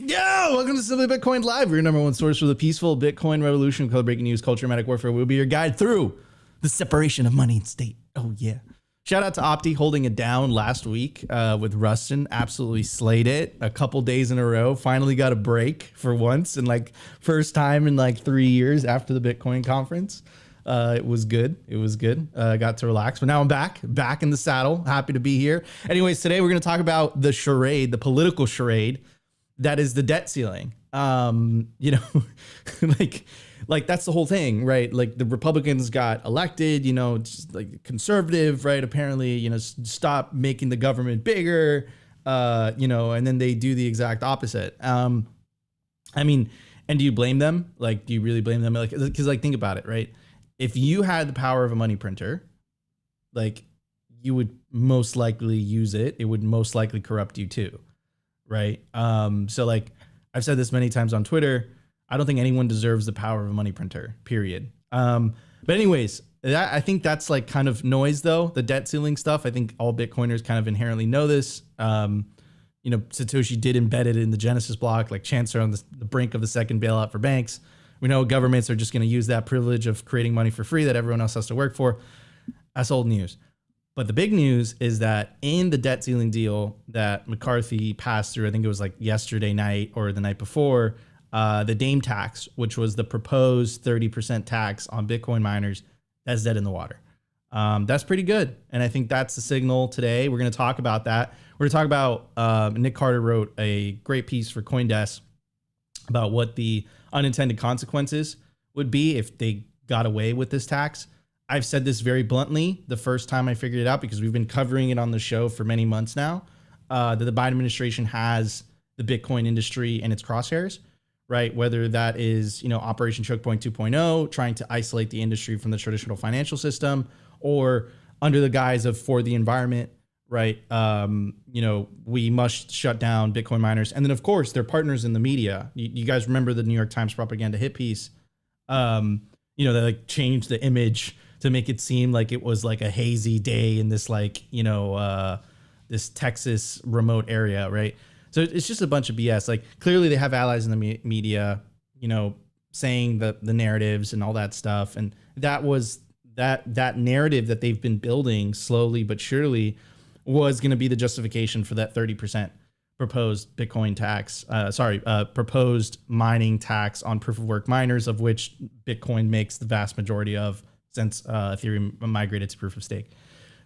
Yo, welcome to Simply Bitcoin Live, your number one source for the peaceful Bitcoin revolution. We cover breaking news, culture, medic warfare. We'll be your guide through the separation of money and state. Oh, yeah. Shout out to Opti holding it down last week with Rustin. Absolutely slayed it. A couple days in a row. Finally got a break for once, and like first time in like 3 years after the Bitcoin conference. It was good. It was good. Got to relax, but now I'm back in the saddle. Happy to be here. Anyways, today we're going to talk about the charade, the political charade that is the debt ceiling. You know, like that's the whole thing, right? Like the Republicans got elected, you know, just like conservative, right? Apparently, you know, stop making the government bigger, you know, and then they do the exact opposite. I mean, and do you blame them? Like, do you really blame them? Like, because like, think about it, right? If you had the power of a money printer, like you would most likely use it. It would most likely corrupt you too. Right. So like I've said this many times on Twitter, I don't think anyone deserves the power of a money printer, period. But anyways, I think that's like kind of noise though. The debt ceiling stuff. I think all Bitcoiners kind of inherently know this. You know, Satoshi did embed it in the Genesis block, like chances are on the brink of the second bailout for banks. We know governments are just going to use that privilege of creating money for free that everyone else has to work for. That's old news. But the big news is that in the debt ceiling deal that McCarthy passed through, I think it was like yesterday night or the night before, the Dame tax, which was the proposed 30% tax on Bitcoin miners, that's dead in the water. That's pretty good. And I think that's the signal today. We're going to talk about that. We're going to talk about Nick Carter wrote a great piece for CoinDesk about what the unintended consequences would be if they got away with this tax. I've said this very bluntly the first time I figured it out, because we've been covering it on the show for many months now, that the Biden administration has the Bitcoin industry in its crosshairs, right? Whether that is, you know, Operation Choke Point 2.0, trying to isolate the industry from the traditional financial system, or under the guise of for the environment, right? You know, we must shut down Bitcoin miners. And then of course their partners in the media. You guys remember the New York Times propaganda hit piece, you know, they like changed the image to make it seem like it was like a hazy day in this like, you know, this Texas remote area, right? So it's just a bunch of BS. Like clearly they have allies in the media, you know, saying the narratives and all that stuff. And that was that narrative that they've been building slowly but surely was going to be the justification for that 30% proposed Bitcoin tax, proposed mining tax on proof of work miners, of which Bitcoin makes the vast majority of, since Ethereum migrated to proof of stake.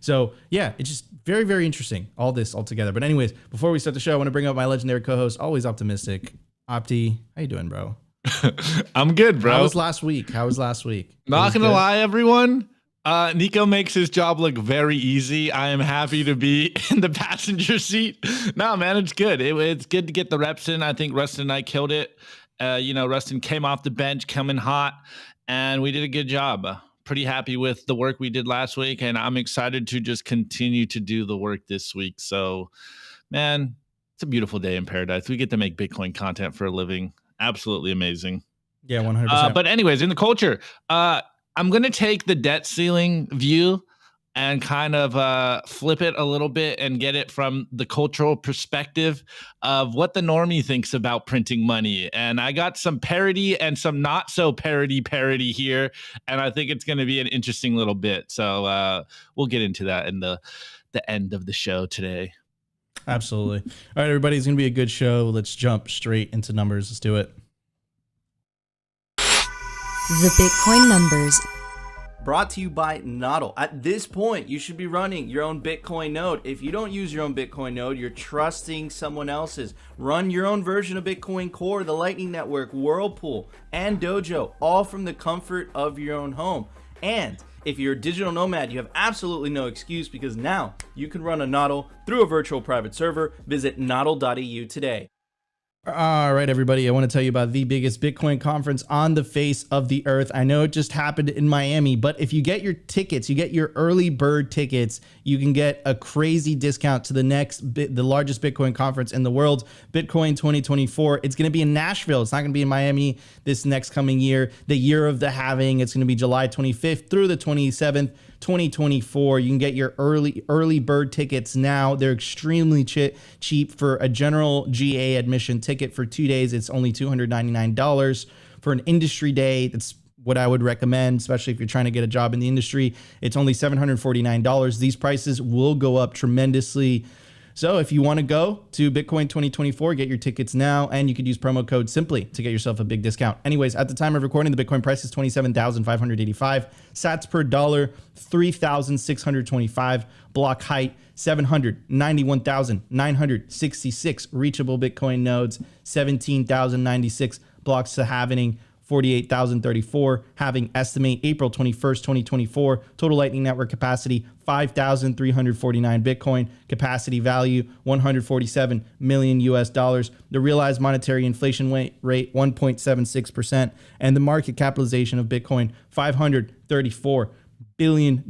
So yeah, it's just very, very interesting, all this all together. But anyways, before we start the show, I want to bring up my legendary co-host, always optimistic, Opti. How you doing, bro? I'm good, bro. How was last week? Not gonna lie, everyone. Nico makes his job look very easy. I am happy to be in the passenger seat. No, man, it's good. It's good to get the reps in. I think Rustin and I killed it. You know, Rustin came off the bench, coming hot, and we did a good job. Pretty happy with the work we did last week, and I'm excited to just continue to do the work this week. So, man, it's a beautiful day in paradise. We get to make Bitcoin content for a living. Absolutely amazing. Yeah, 100%. But anyways, in the culture, I'm going to take the debt ceiling view and kind of flip it a little bit and get it from the cultural perspective of what the normie thinks about printing money. And I got some parody and some not so parody here. And I think it's going to be an interesting little bit. So we'll get into that in the end of the show today. Absolutely. All right, everybody, it's going to be a good show. Let's jump straight into numbers. Let's do it. The Bitcoin numbers. Brought to you by Nodl. At this point, you should be running your own Bitcoin node. If you don't use your own Bitcoin node, you're trusting someone else's. Run your own version of Bitcoin Core, the Lightning Network, Whirlpool, and Dojo, all from the comfort of your own home. And if you're a digital nomad, you have absolutely no excuse, because now you can run a Nodl through a virtual private server. Visit nodl.eu today. All right, everybody, I want to tell you about the biggest Bitcoin conference on the face of the earth. I know it just happened in Miami, but if you get your tickets, you get your early bird tickets, you can get a crazy discount to the largest Bitcoin conference in the world, Bitcoin 2024. It's going to be in Nashville. It's not going to be in Miami this next coming year, the year of the halving. It's going to be July 25th through the 27th, 2024. You can get your early bird tickets now. They're extremely cheap. For a general GA admission ticket for 2 days, it's only $299. For an industry day, that's what I would recommend, especially if you're trying to get a job in the industry. It's only $749. These prices will go up tremendously. So if you want to go to Bitcoin 2024, get your tickets now, and you could use promo code SIMPLY to get yourself a big discount. Anyways, at the time of recording, the Bitcoin price is $27,585. Sats per dollar, 3,625. Block height, 791,966. Reachable Bitcoin nodes, 17,096. Blocks to halving, 48,034. Halving estimate April 21st, 2024. Total Lightning Network capacity 5,349 Bitcoin. Capacity value $147 million US. The realized monetary inflation rate 1.76%, and the market capitalization of Bitcoin $534 billion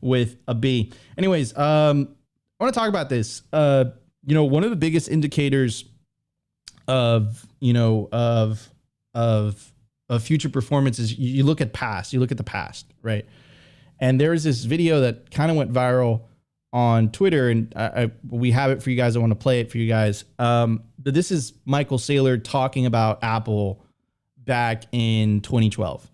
with a B. Anyways, I want to talk about this. One of the biggest indicators of future performance is you look at the past, right? And there's this video that kind of went viral on Twitter, and we have it for you guys. I want to play it for you guys. But this is Michael Saylor talking about Apple back in 2012.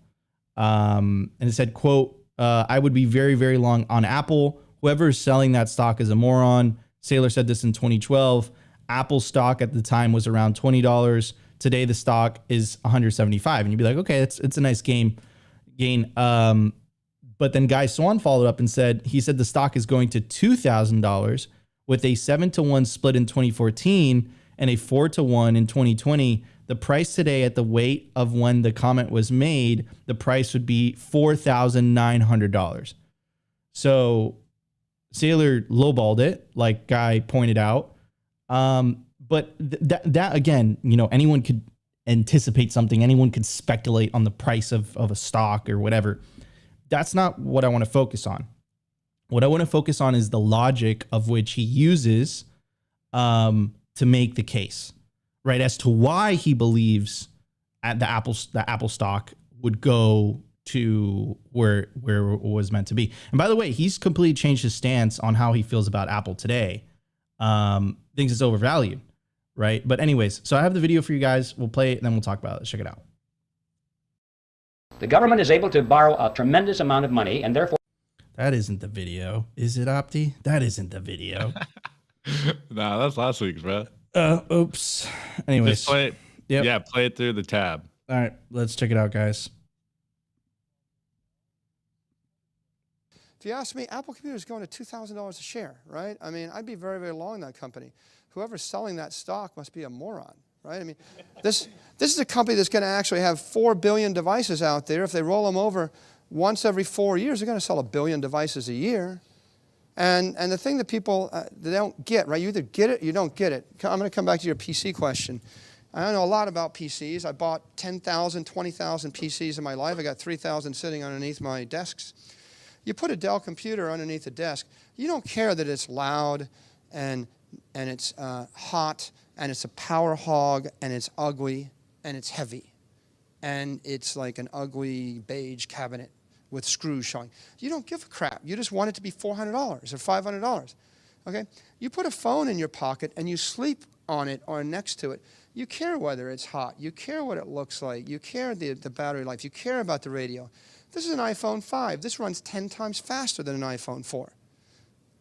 And it said, quote, I would be very, very long on Apple. Whoever is selling that stock is a moron. Saylor said this in 2012. Apple stock at the time was around $20. Today, the stock is $175. And you'd be like, okay, it's a nice gain. But then Guy Swan followed up and said, he said the stock is going to $2,000 with a 7-to-1 split in 2014 and a 4-to-1 in 2020. The price today at the weight of when the comment was made, the price would be $4,900. So Saylor lowballed it, like Guy pointed out. But that again, anyone could anticipate something. Anyone could speculate on the price of a stock or whatever. That's not what I want to focus on. What I want to focus on is the logic of which he uses to make the case, right? As to why he believes the Apple stock would go to where it was meant to be. And by the way, he's completely changed his stance on how he feels about Apple today. Thinks it's overvalued, right? But anyways, so I have the video for you guys. We'll play it and then we'll talk about it. Let's check it out. The government is able to borrow a tremendous amount of money, and therefore... That isn't the video. Is it, Opti? That isn't the video. Nah, that's last week's, bro. Oops. Anyways. Just play it. Yep. Yeah, play it through the tab. All right, let's check it out, guys. If you ask me, Apple Computer is going to $2,000 a share, right? I mean, I'd be very, very long that company. Whoever's selling that stock must be a moron, right? I mean, this is a company that's going to actually have 4 billion devices out there. If they roll them over once every 4 years, they're going to sell 1 billion devices a year. And the thing that people they don't get, right? You either get it or you don't get it. I'm going to come back to your PC question. I know a lot about PCs. I bought 10,000, 20,000 PCs in my life. I got 3,000 sitting underneath my desks. You put a Dell computer underneath the desk, you don't care that it's loud and it's hot and it's a power hog and it's ugly and it's heavy and it's like an ugly beige cabinet with screws showing. You don't give a crap. You just want it to be $400 or $500. Okay? You put a phone in your pocket and you sleep on it or next to it. You care whether it's hot. You care what it looks like. You care the battery life. You care about the radio. This is an iPhone 5. This runs 10 times faster than an iPhone 4.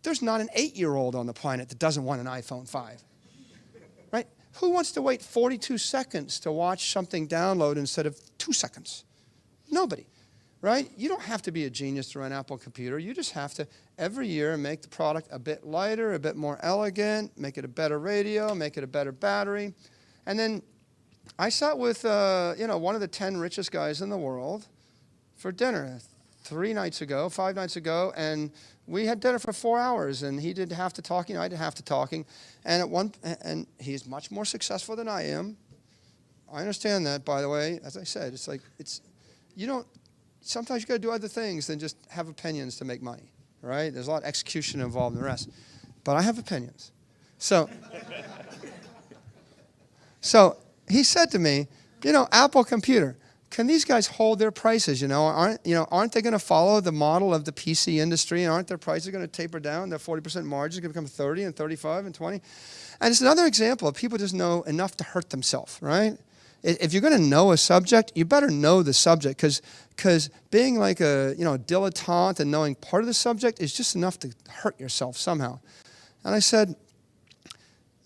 There's not an 8-year-old on the planet that doesn't want an iPhone 5. Right? Who wants to wait 42 seconds to watch something download instead of 2 seconds? Nobody. Right? You don't have to be a genius to run an Apple computer. You just have to, every year, make the product a bit lighter, a bit more elegant, make it a better radio, make it a better battery. And then I sat with one of the 10 richest guys in the world for dinner 5 nights ago, and we had dinner for 4 hours, and he did half the talking, I did half the talking, and he's much more successful than I am. I understand that, by the way. As I said, sometimes you got to do other things than just have opinions to make money, right? There's a lot of execution involved in the rest, but I have opinions. So he said to me, Apple computer, can these guys hold their prices? Aren't they going to follow the model of the PC industry? Aren't their prices going to taper down? Their 40% margins going to become 30 and 35 and 20? And it's another example of people just know enough to hurt themselves, right? If you're going to know a subject, you better know the subject, because being like a dilettante and knowing part of the subject is just enough to hurt yourself somehow. And I said,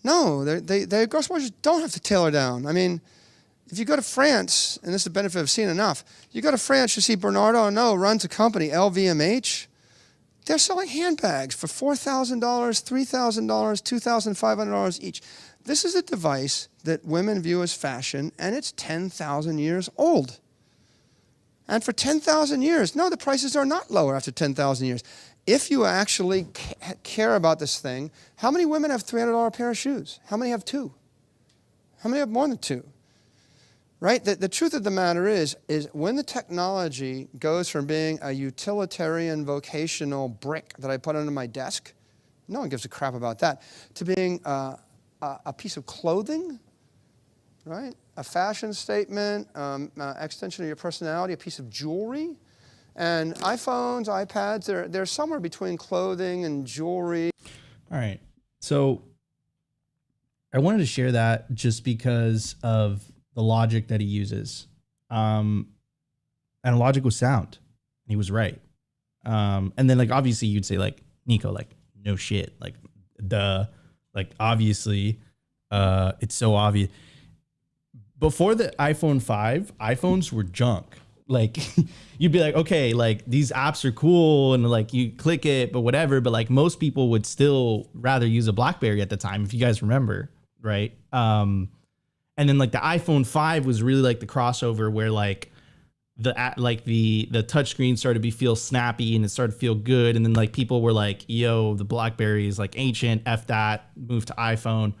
no, the gross margins don't have to tailor down. I mean, if you go to France, and this is the benefit of seeing enough, you go to France, you see Bernardo Arnault runs a company, LVMH. They're selling handbags for $4,000, $3,000, $2,500 each. This is a device that women view as fashion, and it's 10,000 years old. And for 10,000 years, no, the prices are not lower after 10,000 years. If you actually care about this thing, how many women have $300 pair of shoes? How many have two? How many have more than two? Right? The truth of the matter is when the technology goes from being a utilitarian vocational brick that I put under my desk, no one gives a crap about that, to being a piece of clothing, right? A fashion statement, extension of your personality, a piece of jewelry. And iPhones, iPads, they're somewhere between clothing and jewelry. All right. So I wanted to share that just because of the logic that he uses. And the logic was sound. He was right. And then like, obviously you'd say like, Nico, like, no shit. Like, duh. Like, obviously, it's so obvious. Before the iPhone 5, iPhones were junk. Like, you'd be like, okay, like these apps are cool and like you click it, but whatever. But like most people would still rather use a BlackBerry at the time, if you guys remember, right? And then like the iPhone 5 was really like the crossover where like the touchscreen started to feel snappy and it started to feel good. And then like people were like, yo, the BlackBerry is like ancient, F that, move to iPhone.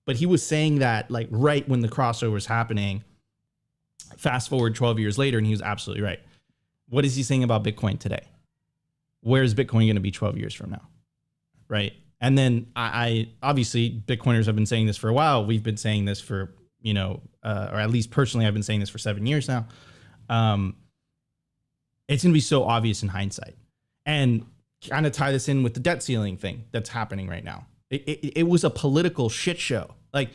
But he was saying that like right when the crossover was happening. Fast forward 12 years later, and he was absolutely right. What is he saying about Bitcoin today? Where is Bitcoin going to be 12 years from now? Right. And then I obviously Bitcoiners have been saying this for a while. We've been saying this for, or at least personally, I've been saying this for 7 years now. It's going to be so obvious in hindsight, and kind of tie this in with the debt ceiling thing that's happening right now. It was a political shit show. Like,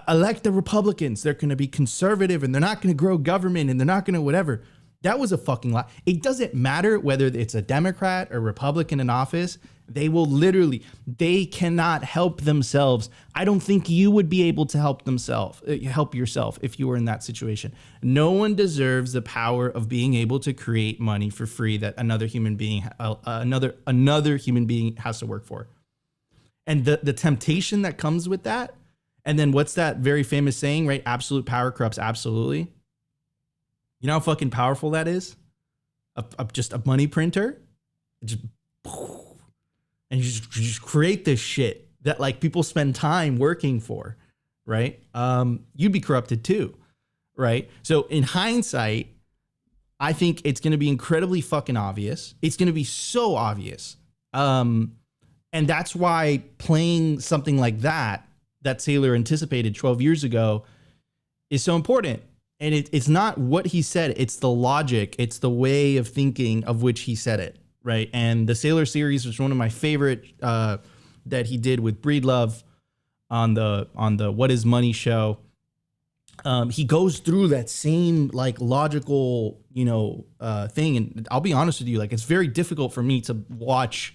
elect the Republicans. They're going to be conservative and they're not going to grow government and they're not going to whatever. That was a fucking lie. It doesn't matter whether it's a Democrat or Republican in office. They cannot help themselves. I don't think you would be able to help yourself if you were in that situation. No one deserves the power of being able to create money for free that another human being has to work for. And the temptation that comes with that. And then what's that very famous saying, right? Absolute power corrupts absolutely. You know how fucking powerful that is? Just a money printer. And you just create this shit that like people spend time working for, right? You'd be corrupted too, right? So in hindsight, I think it's going to be incredibly fucking obvious. It's going to be so obvious. And that's why playing something like that Saylor anticipated 12 years ago is so important. And it's not what he said, it's the logic, it's the way of thinking of which he said it, right? And the Saylor series was one of my favorite that he did with Breedlove on the What Is Money show. He goes through that same like logical, thing. And I'll be honest with you, like it's very difficult for me to watch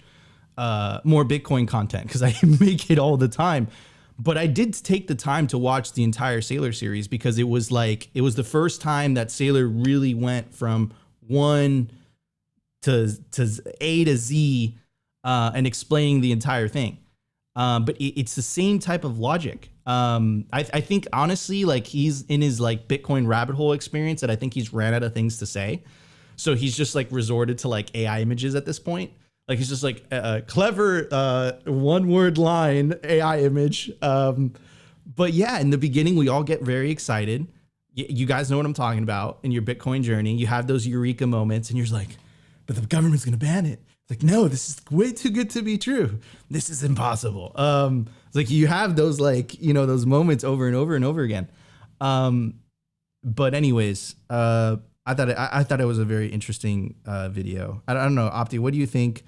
more Bitcoin content because I make it all the time. But I did take the time to watch the entire Saylor series because it was the first time that Saylor really went from 1 to A to Z and explaining the entire thing. But it's the same type of logic. I think honestly, like he's in his like Bitcoin rabbit hole experience that I think he's ran out of things to say. So he's just like resorted to like AI images at this point. Like he's just like a clever one word line AI image. But yeah, in the beginning, we all get very excited. You guys know what I'm talking about in your Bitcoin journey. You have those eureka moments and you're just like, but the government's going to ban it. It's like, no, this is way too good to be true. This is impossible. It's like you have those like, those moments over and over and over again. But anyways, I thought it was a very interesting video. I don't know, Opti, what do you think?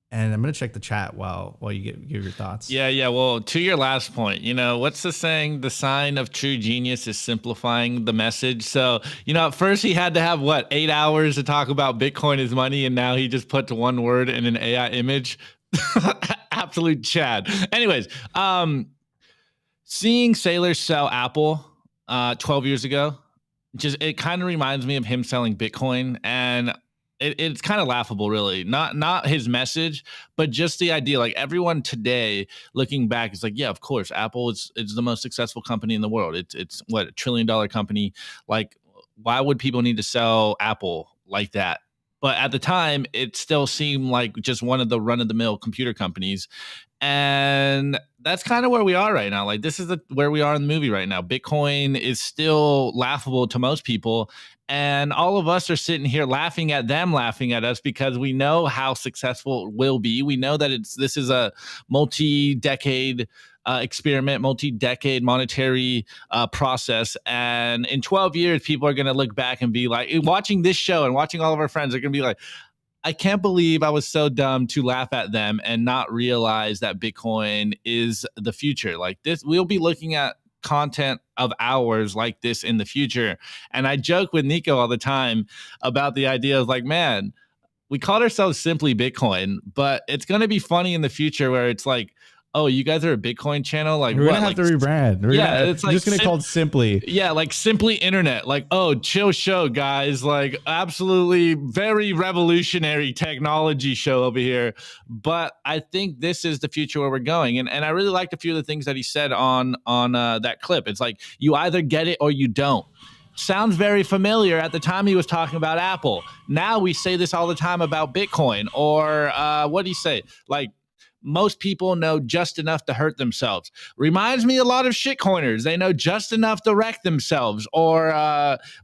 And I'm gonna check the chat while you give your thoughts. Yeah. Well, to your last point, what's the saying? The sign of true genius is simplifying the message. So, at first he had to have 8 hours to talk about Bitcoin is money, and now he just put to one word in an AI image. Absolute Chad. Anyways, seeing sailors sell Apple 12 years ago, it kind of reminds me of him selling Bitcoin, and it's kind of laughable, really. Not his message, but just the idea. Like, everyone today looking back is like, yeah, of course, Apple is the most successful company in the world. It's what, $1 trillion company. Like, why would people need to sell Apple like that? But at the time, it still seemed like just one of the run-of-the-mill computer companies. And that's kind of where we are right now. Like, this is where we are in the movie right now. Bitcoin is still laughable to most people. And all of us are sitting here laughing at them, laughing at us, because we know how successful it will be. We know that this is a multi-decade experiment, multi-decade monetary process. And in 12 years, people are going to look back and be like, watching this show and watching all of our friends are going to be like, I can't believe I was so dumb to laugh at them and not realize that Bitcoin is the future. Like this, we'll be looking at content of ours like this in the future. And I joke with Nico all the time about the idea of like, man, we called ourselves Simply Bitcoin, but it's going to be funny in the future where it's like, oh, you guys are a Bitcoin channel? Like, we're going to have to rebrand. It's like just going to call it Simply. Yeah, like Simply Internet. Like, oh, chill show, guys. Like, absolutely very revolutionary technology show over here. But I think this is the future where we're going. And I really liked a few of the things that he said on that clip. It's like, you either get it or you don't. Sounds very familiar. At the time he was talking about Apple. Now we say this all the time about Bitcoin. Or what do you say? Like, most people know just enough to hurt themselves. Reminds me a lot of shitcoiners. They know just enough to wreck themselves. Or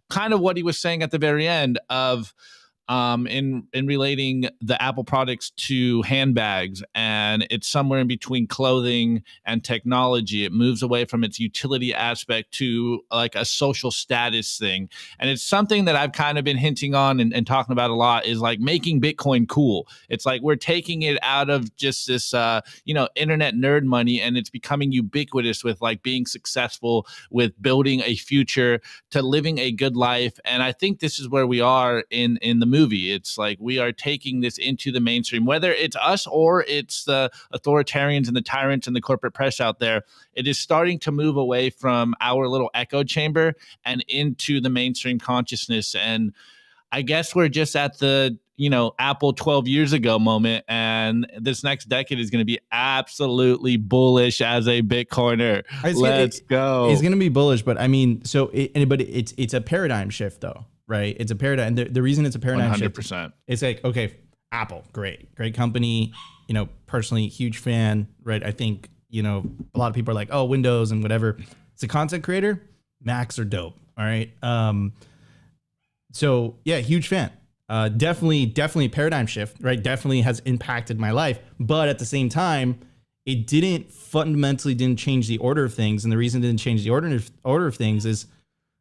kind of what he was saying at the very end of in relating the Apple products to handbags, and it's somewhere in between clothing and technology. It moves away from its utility aspect to like a social status thing. And it's something that I've kind of been hinting on and talking about a lot, is like making Bitcoin cool. It's like we're taking it out of just this internet nerd money, and it's becoming ubiquitous with like being successful, with building a future, to living a good life. And I think this is where we are in the movie. It's like we are taking this into the mainstream, whether it's us or it's the authoritarians and the tyrants and the corporate press out there. It is starting to move away from our little echo chamber and into the mainstream consciousness. And I guess we're just at the Apple 12 years ago moment, and this next decade is going to be absolutely bullish as a Bitcoiner. Let's go. It's going to be bullish, but I mean, it's a paradigm shift though. Right. It's a paradigm. The reason it's a paradigm 100%. shift, it's like, okay, Apple, great company, personally huge fan. Right. I think, a lot of people are like, oh, Windows and whatever. It's a content creator. Macs are dope. All right. So yeah, huge fan. Definitely a paradigm shift, right? Definitely has impacted my life. But at the same time, it fundamentally didn't change the order of things. And the reason it didn't change the order of things is,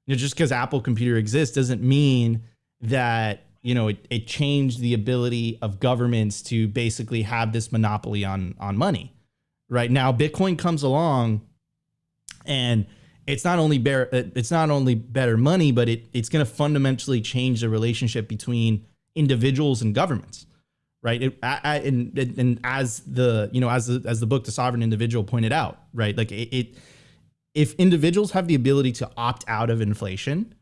just because Apple Computer exists doesn't mean that, it changed the ability of governments to basically have this monopoly on money. Right now, Bitcoin comes along, and it's not only better money, but it's going to fundamentally change the relationship between individuals and governments. Right. And as the book, The Sovereign Individual, pointed out, right, like if individuals have the ability to opt out of inflation,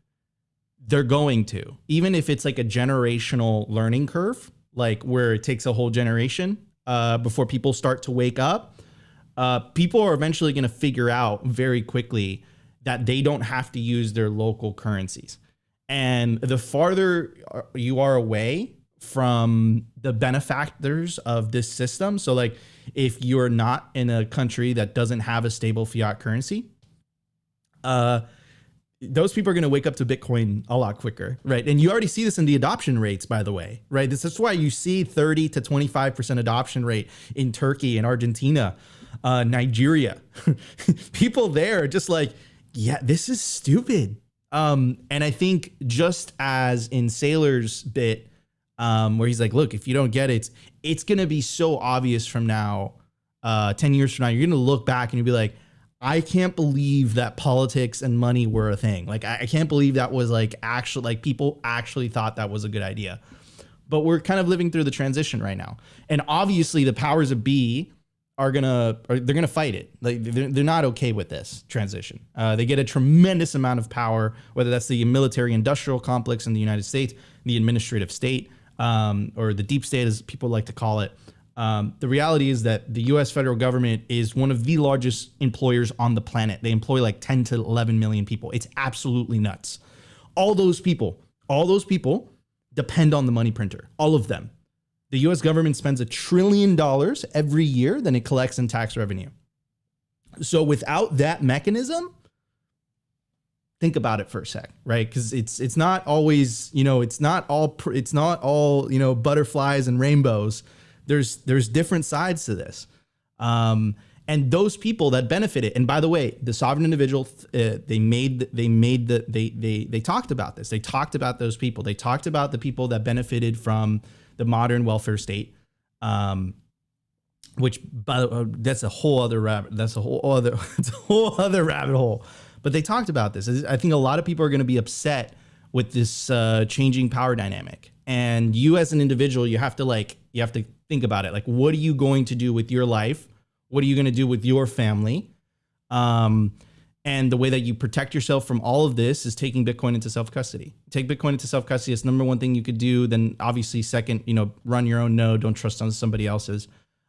they're going to, even if it's like a generational learning curve, like where it takes a whole generation before people start to wake up. People are eventually going to figure out very quickly that they don't have to use their local currencies. And the farther you are away from the benefactors of this system, so like if you're not in a country that doesn't have a stable fiat currency, those people are going to wake up to Bitcoin a lot quicker, right? And you already see this in the adoption rates, by the way, right? This is why you see 30 to 25% adoption rate in Turkey and Argentina, Nigeria. People there are just like, yeah, this is stupid. And I think just as in Saylor's bit, where he's like, look, if you don't get it, it's going to be so obvious from now, 10 years from now, you're going to look back and you'll be like, I can't believe that politics and money were a thing. Like, I can't believe that was like actually, like people actually thought that was a good idea. But we're kind of living through the transition right now. And obviously the powers of B they're gonna fight it. Like they're not okay with this transition. They get a tremendous amount of power, whether that's the military industrial complex in the United States, the administrative state, or the deep state as people like to call it. The reality is that the US federal government is one of the largest employers on the planet. They employ like 10 to 11 million people. It's absolutely nuts. All those people depend on the money printer, all of them. The US government spends $1 trillion every year than it collects in tax revenue. So without that mechanism, think about it for a sec, right? Because it's not always, it's not all butterflies and rainbows. There's different sides to this. And those people that benefit it, and by the way, the sovereign individual, they talked about this. They talked about those people. They talked about the people that benefited from the modern welfare state, which that's a whole other rabbit. It's a whole other rabbit hole. But they talked about this. I think a lot of people are going to be upset with this changing power dynamic. And you as an individual, you have to think about it. Like, what are you going to do with your life? What are you going to do with your family? And the way that you protect yourself from all of this is taking Bitcoin into self-custody. Take Bitcoin into self-custody. It's the number one thing you could do. Then obviously second, run your own node. Don't trust on somebody else's.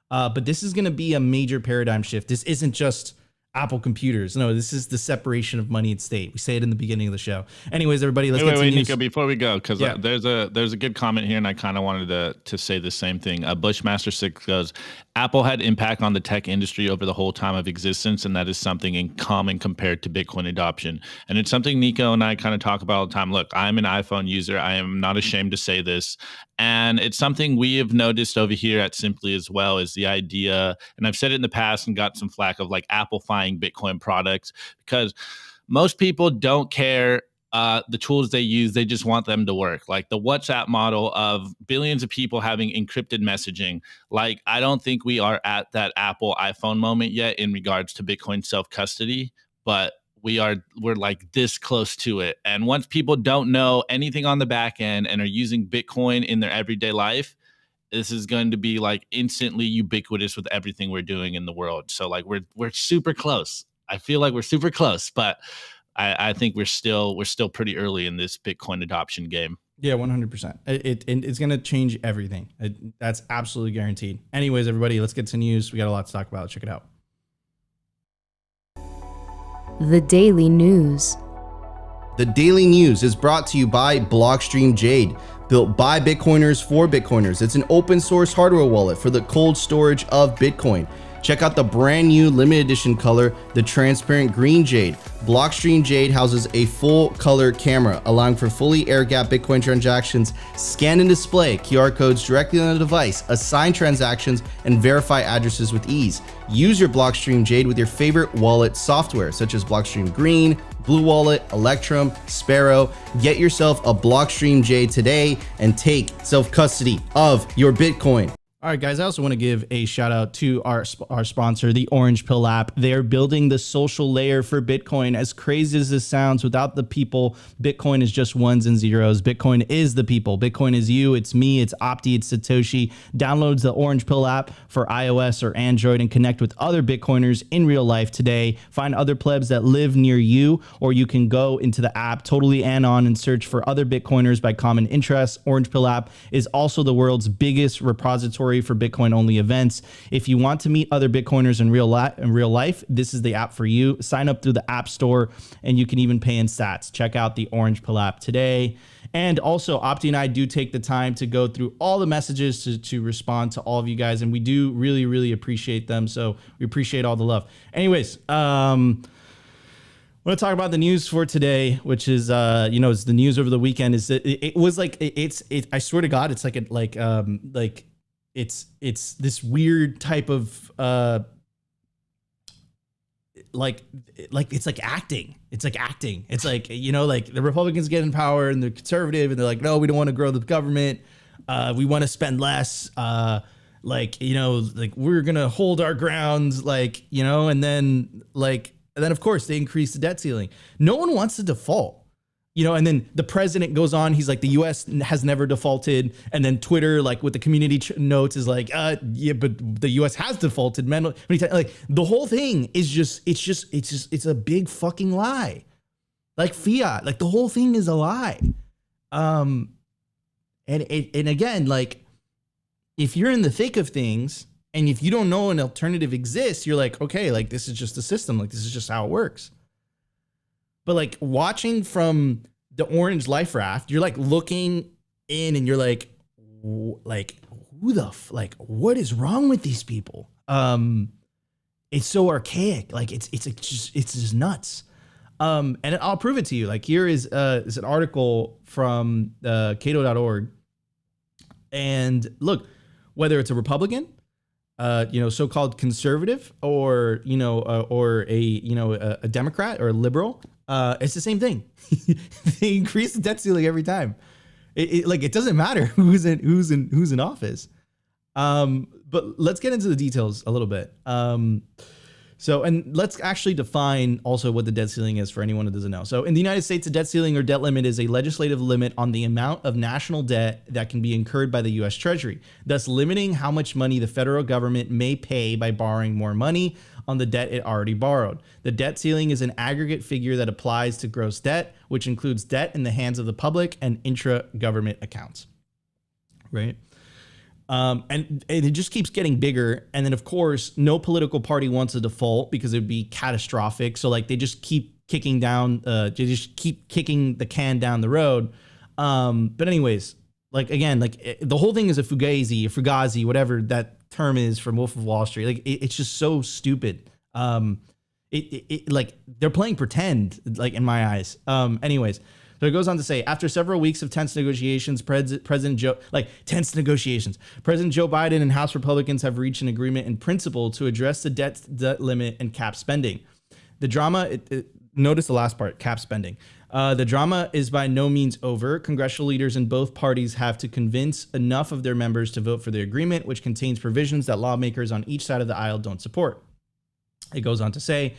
But this is going to be a major paradigm shift. This isn't just Apple computers. No, this is the separation of money and state. We say it in the beginning of the show. Anyways, everybody, let's get to news. Nico, before we go, because there's a good comment here, and I kind of wanted to say the same thing. Bushmaster 6 goes, Apple had impact on the tech industry over the whole time of existence, and that is something in common compared to Bitcoin adoption. And it's something Nico and I kind of talk about all the time. Look, I'm an iPhone user. I am not ashamed to say this. And it's something we have noticed over here at Simply as well, is the idea, and I've said it in the past and got some flack of like Apple-fying Bitcoin products, because most people don't care the tools they use. They just want them to work. Like the WhatsApp model of billions of people having encrypted messaging. Like, I don't think we are at that Apple iPhone moment yet in regards to Bitcoin self-custody, but we're like this close to it. And once people don't know anything on the back end and are using Bitcoin in their everyday life, this is going to be like instantly ubiquitous with everything we're doing in the world. So like we're super close. I feel like we're super close, but I think we're still pretty early in this Bitcoin adoption game. Yeah, 100%. It's going to change everything. That's absolutely guaranteed. Anyways, everybody, let's get to news. We got a lot to talk about. Check it out. The Daily News. The Daily News is brought to you by Blockstream Jade, built by Bitcoiners for Bitcoiners. It's an open source hardware wallet for the cold storage of Bitcoin. Check out the brand new limited edition color, the transparent green Jade. Blockstream Jade houses a full color camera, allowing for fully air-gapped Bitcoin transactions, scan and display QR codes directly on the device, assign transactions, and verify addresses with ease. Use your Blockstream Jade with your favorite wallet software, such as Blockstream Green, Blue Wallet, Electrum, Sparrow. Get yourself a Blockstream Jade today and take self-custody of your Bitcoin. All right, guys, I also want to give a shout out to our sponsor, the Orange Pill app. They're building the social layer for Bitcoin. As crazy as this sounds, without the people, Bitcoin is just ones and zeros. Bitcoin is the people. Bitcoin is you, it's me, it's Opti, it's Satoshi. Download the Orange Pill app for iOS or Android and connect with other Bitcoiners in real life today. Find other plebs that live near you, or you can go into the app totally anon and search for other Bitcoiners by common interests. Orange Pill app is also the world's biggest repository for Bitcoin only events. If you want to meet other Bitcoiners in real life, this is the app for you. Sign up through the App Store and you can even pay in sats. Check out the Orange Pill app today. And also, Opti and I do take the time to go through all the messages to respond to all of you guys, and we do really, really appreciate them. So we appreciate all the love. Anyways, I want to talk about the news for today, which is, it's the news over the weekend. Is that it was like I swear to God, it's like it's this weird type of like it's like acting. It's like acting. It's like, like the Republicans get in power and they're conservative and they're like, no, we don't want to grow the government. We want to spend less. Like we're going to hold our ground, and then of course they increase the debt ceiling. No one wants to default. And then the president goes on, he's like, the U.S. has never defaulted. And then Twitter, like with the community notes is like, yeah, but the U.S. has defaulted. Like the whole thing is it's a big fucking lie. Like fiat, like the whole thing is a lie. And again, like if you're in the thick of things and if you don't know an alternative exists, you're like, okay, like this is just the system. Like this is just how it works. But like watching from the orange life raft, you're like looking in and you're like who what is wrong with these people? It's so archaic. Like it's just nuts. And I'll prove it to you. Like here is an article from cato.org. And look, whether it's a Republican, so-called conservative or a Democrat or a liberal, it's the same thing. They increase the debt ceiling every time. It doesn't matter who's in office. But let's get into the details a little bit. And let's actually define also what the debt ceiling is for anyone who doesn't know. So in the United States, a debt ceiling or debt limit is a legislative limit on the amount of national debt that can be incurred by the U.S. Treasury, thus limiting how much money the federal government may pay by borrowing more money on the debt it already borrowed. The debt ceiling is an aggregate figure that applies to gross debt, which includes debt in the hands of the public and intra-government accounts, right? And it just keeps getting bigger. And then, of course, no political party wants a default because it would be catastrophic. So, like, they just keep kicking the can down the road. But anyways, like, again, like the whole thing is a fugazi, whatever that term is from Wolf of Wall Street. Like, it's just so stupid. Like they're playing pretend, like in my eyes. Anyways. So it goes on to say, after several weeks of tense negotiations, President Joe Biden and House Republicans have reached an agreement in principle to address the debt limit and cap spending. The drama, notice the last part, cap spending. The drama is by no means over. Congressional leaders in both parties have to convince enough of their members to vote for the agreement, which contains provisions that lawmakers on each side of the aisle don't support. It goes on to say,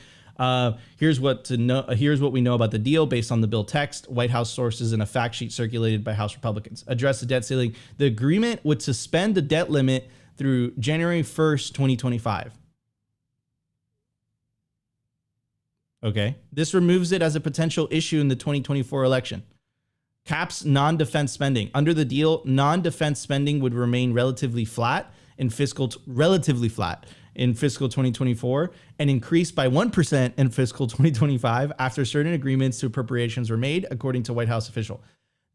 here's what we know about the deal based on the bill text, White House sources, and a fact sheet circulated by House Republicans. Address the debt ceiling. The agreement would suspend the debt limit through January 1st, 2025. Okay. This removes it as a potential issue in the 2024 election. Caps non-defense spending. Under the deal, non-defense spending would remain relatively flat in fiscal 2024 and increase by 1% in fiscal 2025 after certain agreements to appropriations were made, according to White House official.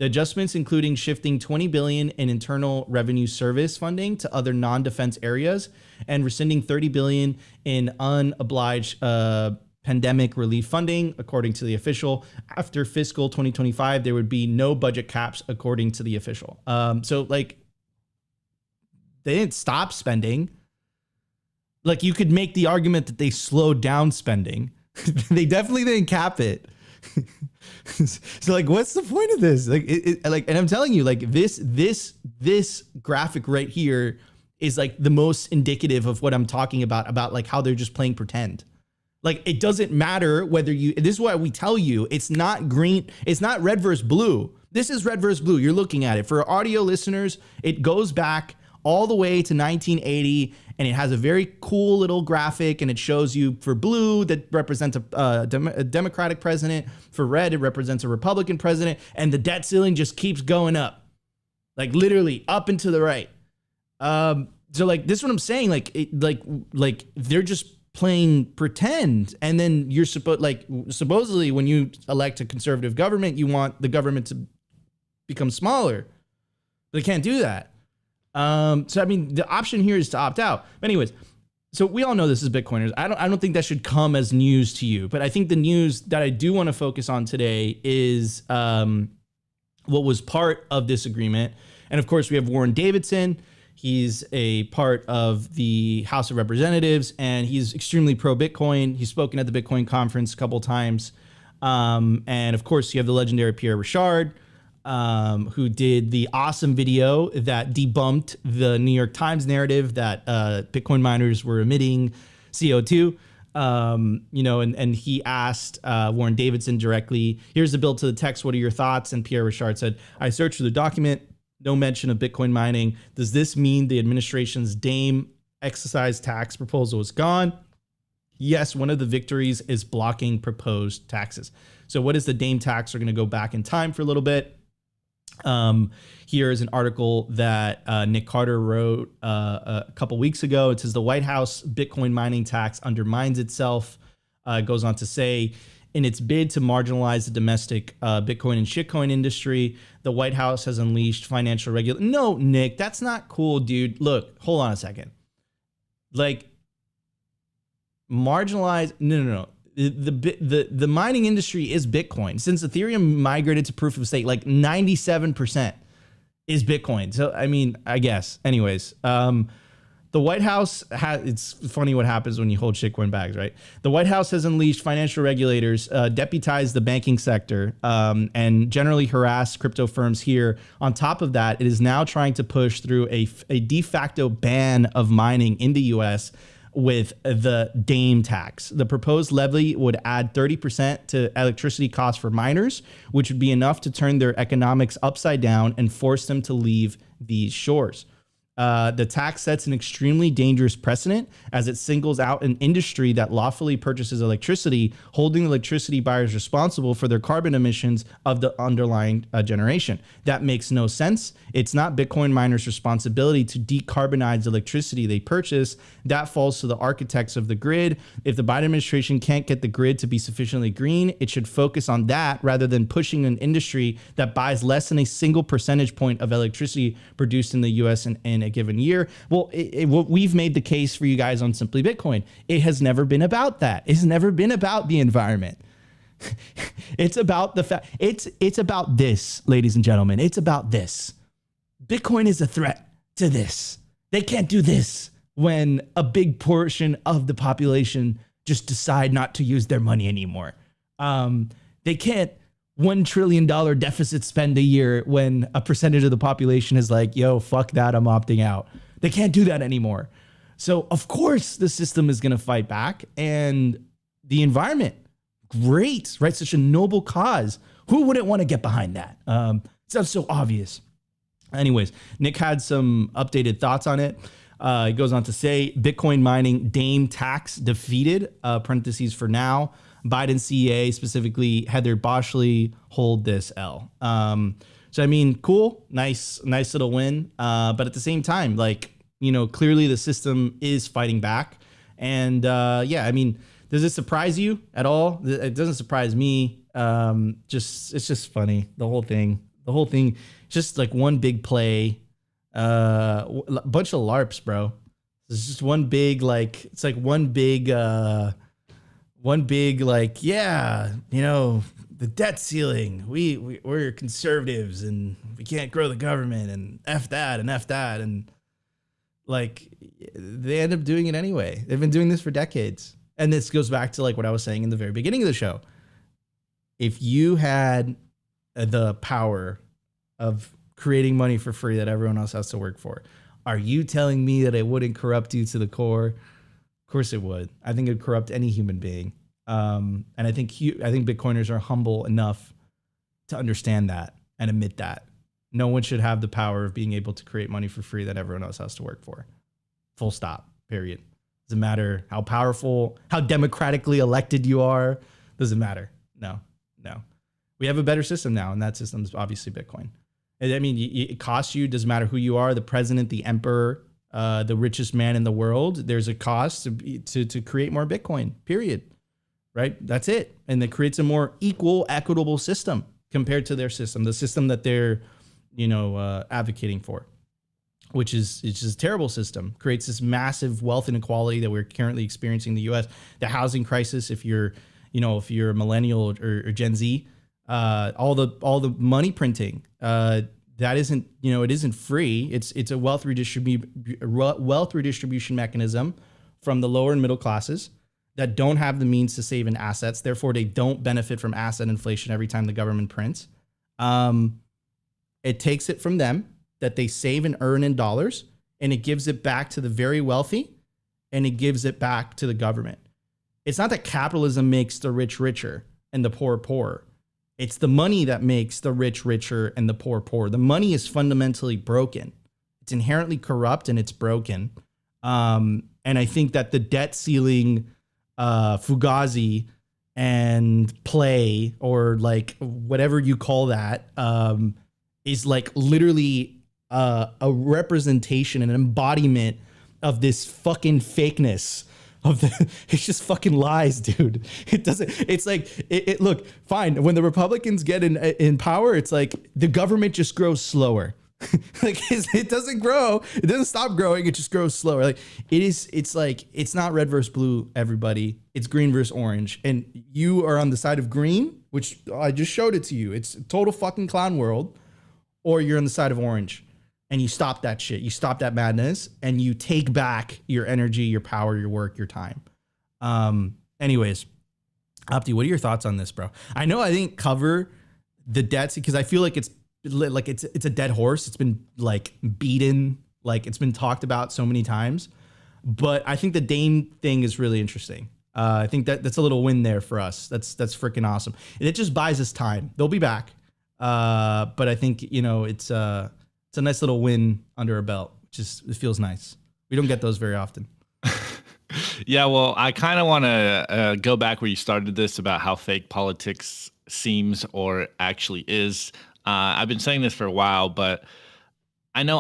The adjustments including shifting $20 billion in Internal Revenue Service funding to other non-defense areas and rescinding $30 billion in unobliged pandemic relief funding, according to the official. After fiscal 2025, there would be no budget caps, according to the official. So like they didn't stop spending. Like you could make the argument that they slowed down spending. They definitely didn't cap it. So like, what's the point of this? Like, and I'm telling you, like this graphic right here is like the most indicative of what I'm talking about like how they're just playing pretend. Like it doesn't matter whether this is why we tell you it's not green. It's not red versus blue. This is red versus blue. You're looking at it. For audio listeners, it goes back all the way to 1980, and it has a very cool little graphic, and it shows you for blue that represents a Democratic president, for red it represents a Republican president, and the debt ceiling just keeps going up, like literally up and to the right. So like this is what I'm saying, like they're just playing pretend, and then you're supposedly when you elect a conservative government, you want the government to become smaller, but they can't do that. So I mean, the option here is to opt out. But anyways, so we all know this is Bitcoiners. I don't think that should come as news to you, but I think the news that I do want to focus on today is what was part of this agreement. And of course, we have Warren Davidson. He's a part of the House of Representatives, and he's extremely pro Bitcoin. He's spoken at the Bitcoin conference a couple times. And of course, you have the legendary Pierre Richard, who did the awesome video that debunked the New York Times narrative that Bitcoin miners were emitting CO2. And he asked Warren Davidson directly, here's the bill to the text. What are your thoughts? And Pierre Richard said, I searched through the document. No mention of Bitcoin mining. Does this mean the administration's Dame excise tax proposal is gone? Yes, one of the victories is blocking proposed taxes. So what is the Dame tax? We're going to go back in time for a little bit. Here is an article that Nick Carter wrote a couple weeks ago. It says the White House Bitcoin mining tax undermines itself. It goes on to say, in its bid to marginalize the domestic Bitcoin and shitcoin industry, the White House has unleashed financial regulation. No, Nick, that's not cool, dude. Look, hold on a second. Like, marginalize? No. The mining industry is Bitcoin. Since Ethereum migrated to proof of stake, like 97% is Bitcoin. So, I mean, I guess. Anyways, the White House it's funny what happens when you hold shitcoin bags, right? The White House has unleashed financial regulators, deputized the banking sector, and generally harassed crypto firms here. On top of that, it is now trying to push through a de facto ban of mining in the US with the Dame tax. The proposed levy would add 30% to electricity costs for miners, which would be enough to turn their economics upside down and force them to leave these shores. The tax sets an extremely dangerous precedent as it singles out an industry that lawfully purchases electricity, holding electricity buyers responsible for their carbon emissions of the underlying generation. That makes no sense. It's not Bitcoin miners' responsibility to decarbonize the electricity they purchase. That falls to the architects of the grid. If the Biden administration can't get the grid to be sufficiently green, it should focus on that rather than pushing an industry that buys less than a single percentage point of electricity produced in the U.S. in a given year. Well, we've made the case for you guys on Simply Bitcoin. It has never been about that. It's never been about the environment. It's about the fact. It's about this, ladies and gentlemen. It's about this. Bitcoin is a threat to this. They can't do this when a big portion of the population just decide not to use their money anymore. They can't $1 trillion deficit spend a year when a percentage of the population is like, yo, fuck that, I'm opting out. They can't do that anymore. So of course the system is going to fight back, and the environment, great, right? Such a noble cause. Who wouldn't want to get behind that? Sounds so obvious. Anyways, Nick had some updated thoughts on it. He goes on to say, Bitcoin mining Dame tax defeated, parentheses for now. Biden CEA, specifically Heather Boschley, hold this L. So, I mean, cool, nice little win. But at the same time, like, you know, clearly the system is fighting back. And yeah, I mean, does it surprise you at all? It doesn't surprise me. It's just funny. The whole thing, just like one big play, bunch of LARPs, bro. It's just one big, like, it's like one big, like, yeah, you know, the debt ceiling, we're conservatives and we can't grow the government and F that. And like, they end up doing it anyway. They've been doing this for decades. And this goes back to like what I was saying in the very beginning of the show. If you had the power of creating money for free that everyone else has to work for, are you telling me that it wouldn't corrupt you to the core? Of course it would. I think it would corrupt any human being. And I think Bitcoiners are humble enough to understand that and admit that. No one should have the power of being able to create money for free that everyone else has to work for. Full stop, period. Doesn't matter how powerful, how democratically elected you are. Doesn't matter. No. We have a better system now, and that system is obviously Bitcoin. I mean, it costs you, doesn't matter who you are, the president, the emperor, the richest man in the world. There's a cost to create more Bitcoin, period. Right? That's it. And it creates a more equal, equitable system compared to their system, the system that they're, advocating for, which is a terrible system. Creates this massive wealth inequality that we're currently experiencing in the U.S. The housing crisis, if you're a millennial or Gen Z, all the money printing, that isn't, it isn't free. It's a wealth redistribution mechanism from the lower and middle classes that don't have the means to save in assets. Therefore, they don't benefit from asset inflation every time the government prints. It takes it from them that they save and earn in dollars, and it gives it back to the very wealthy, and it gives it back to the government. It's not that capitalism makes the rich richer and the poor poorer. It's the money that makes the rich richer and the poor poorer. The money is fundamentally broken. It's inherently corrupt and it's broken. And I think that the debt ceiling, fugazi, and play, or like whatever you call that, is like literally a representation, an embodiment of this fucking fakeness. It's just fucking lies, dude. It doesn't. It's like look, fine. When the Republicans get in power, it's like the government just grows slower. Like it doesn't grow. It doesn't stop growing. It just grows slower. Like it is. It's like it's not red versus blue. Everybody, it's green versus orange, and you are on the side of green, which I just showed it to you. It's total fucking clown world, or you're on the side of orange. And you stop that shit. You stop that madness, and you take back your energy, your power, your work, your time. Anyways, Opti, what are your thoughts on this, bro? I didn't cover the debts because I feel like it's a dead horse. It's been like beaten, like it's been talked about so many times. But I think the Dame thing is really interesting. I think that's a little win there for us. That's freaking awesome. And it just buys us time. They'll be back. But I think it's a nice little win under our belt. It feels nice. We don't get those very often. Yeah, well, I kind of want to go back where you started this about how fake politics seems or actually is. I've been saying this for a while, but I know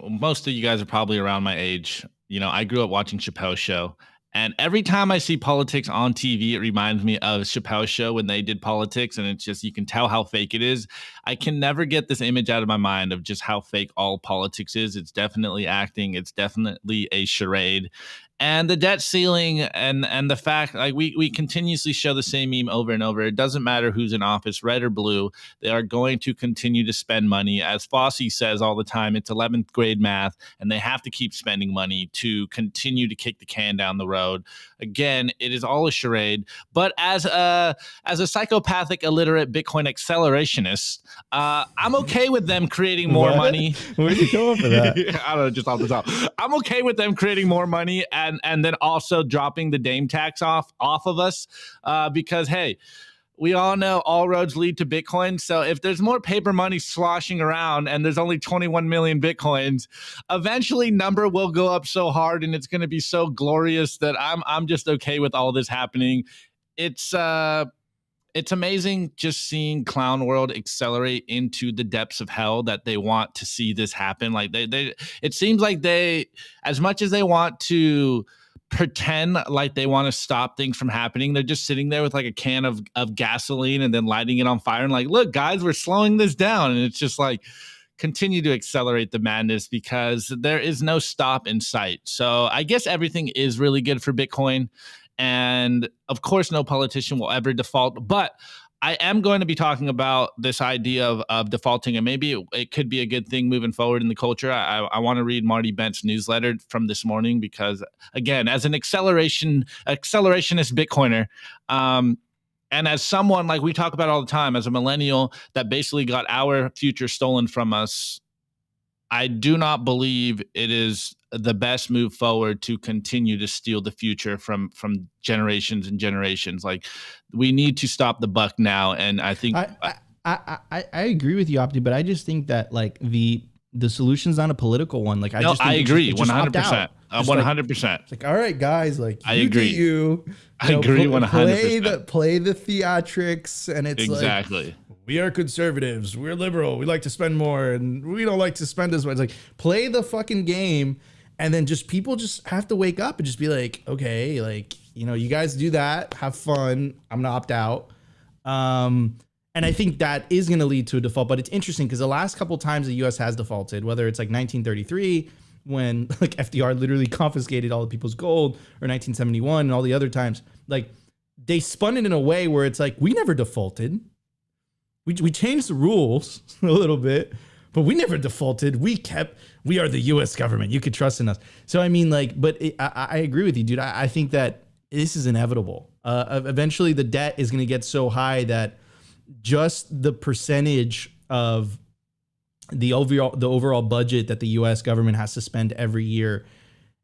most of you guys are probably around my age. I grew up watching Chappelle's Show. And every time I see politics on TV, it reminds me of Chappelle's Show when they did politics. And it's just, you can tell how fake it is. I can never get this image out of my mind of just how fake all politics is. It's definitely acting. It's definitely a charade. And the debt ceiling and the fact, like we continuously show the same meme over and over. It doesn't matter who's in office, red or blue. They are going to continue to spend money. As Fosse says all the time, it's 11th grade math, and they have to keep spending money to continue to kick the can down the road. Again, it is all a charade. But as a psychopathic, illiterate Bitcoin accelerationist, I'm okay with them creating more money. Where did you go for that? I don't know, just off the top. I'm okay with them creating more money and then also dropping the Dame tax off of us because, hey, we all know all roads lead to Bitcoin. So if there's more paper money sloshing around and there's only 21 million Bitcoins, eventually number will go up so hard and it's going to be so glorious that I'm just okay with all this happening. It's amazing just seeing Clown World accelerate into the depths of hell that they want to see this happen. Like it seems like as much as they want to pretend like they want to stop things from happening, they're just sitting there with like a can of gasoline and then lighting it on fire and like, look, guys, we're slowing this down. And it's just like, continue to accelerate the madness because there is no stop in sight. So I guess everything is really good for Bitcoin. And of course, no politician will ever default. But I am going to be talking about this idea of defaulting, and maybe it could be a good thing moving forward in the culture. I want to read Marty Bent's newsletter from this morning because, again, as an accelerationist Bitcoiner, and as someone like we talk about all the time, as a millennial that basically got our future stolen from us, I do not believe it is the best move forward to continue to steal the future from generations and generations. Like, we need to stop the buck now. And I think I agree with you, Opti, but I just think that like the solution's not a political one. Like I agree 100%. 100%. It's like, all right, guys, like I agree. I agree 100%. Play the theatrics, and it's exactly. Like, we are conservatives. We're liberal. We like to spend more, and we don't like to spend as much. It's like, play the fucking game, and then people just have to wake up and just be like, okay, like, you guys do that. Have fun. I'm gonna opt out. And I think that is going to lead to a default. But it's interesting because the last couple of times the U.S. has defaulted, whether it's like 1933 when like FDR literally confiscated all the people's gold, or 1971 and all the other times, like they spun it in a way where it's like, we never defaulted. We changed the rules a little bit, but we never defaulted. We are the U.S. government. You could trust in us. So, I mean, like, but I agree with you, dude. I think that this is inevitable. Eventually the debt is going to get so high that just the percentage of the overall budget that the U.S. government has to spend every year,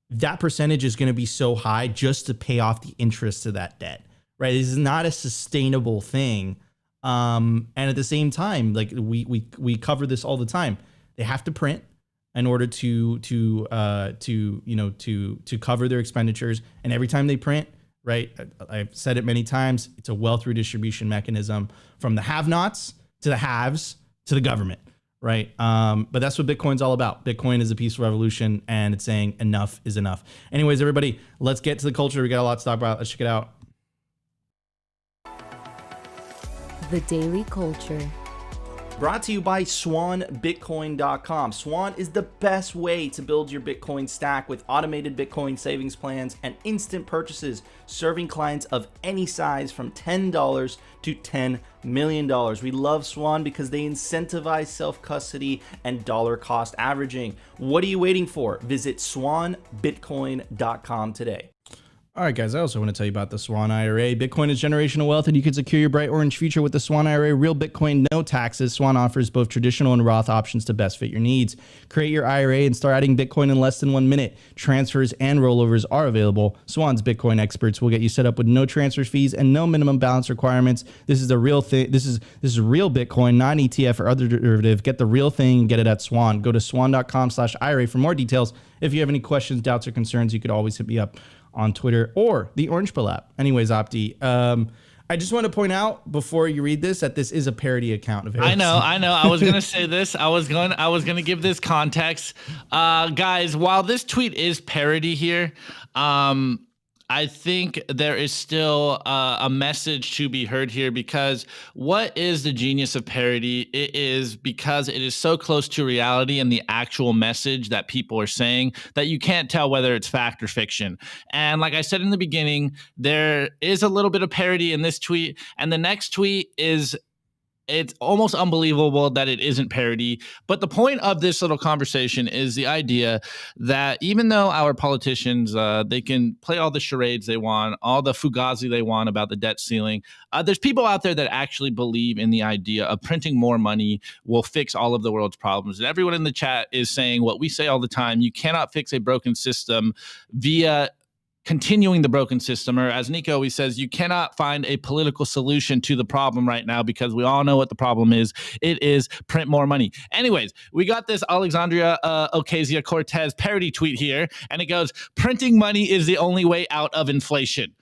that percentage is going to be so high just to pay off the interest of that debt, right? This is not a sustainable thing. And at the same time, like we cover this all the time. They have to print in order to cover their expenditures. And every time they print, right, I've said it many times, it's a wealth redistribution mechanism from the have-nots to the haves to the government, right? But that's what Bitcoin's all about. Bitcoin is a peaceful revolution, and it's saying enough is enough. Anyways, everybody, let's get to the culture. We got a lot to talk about. Let's check it out. The Daily Culture. Brought to you by SwanBitcoin.com. Swan is the best way to build your Bitcoin stack with automated Bitcoin savings plans and instant purchases, serving clients of any size from $10 to $10 million. We love Swan because they incentivize self-custody and dollar cost averaging. What are you waiting for? Visit SwanBitcoin.com today. All right, guys, I also want to tell you about the Swan IRA. Bitcoin is generational wealth, and you can secure your bright orange future with the Swan IRA. Real Bitcoin, no taxes. Swan offers both traditional and Roth options to best fit your needs. Create your IRA and start adding Bitcoin in less than 1 minute. Transfers and rollovers are available. Swan's Bitcoin experts will get you set up with no transfer fees and no minimum balance requirements. This is the real thing. This is real Bitcoin, not an ETF or other derivative. Get the real thing and get it at Swan. Go to swan.com/IRA for more details. If you have any questions, doubts, or concerns, you could always hit me up on Twitter or the Orange Pill app. Anyways, Opti, I just want to point out before you read this that this is a parody account of Harrison. I know. I was going to say this. I was going to give this context. Guys, while this tweet is parody here, I think there is still a message to be heard here, because what is the genius of parody? It is because it is so close to reality and the actual message that people are saying that you can't tell whether it's fact or fiction. And like I said in the beginning, there is a little bit of parody in this tweet, and the next tweet is, it's almost unbelievable that it isn't parody. But the point of this little conversation is the idea that even though our politicians, they can play all the charades they want, all the fugazi they want about the debt ceiling, there's people out there that actually believe in the idea of printing more money will fix all of the world's problems. And everyone in the chat is saying what we say all the time: you cannot fix a broken system via continuing the broken system, or as Nico always says, you cannot find a political solution to the problem right now, because we all know what the problem is. It is print more money. Anyways, we got this Alexandria Ocasio-Cortez parody tweet here, and it goes, "Printing money is the only way out of inflation."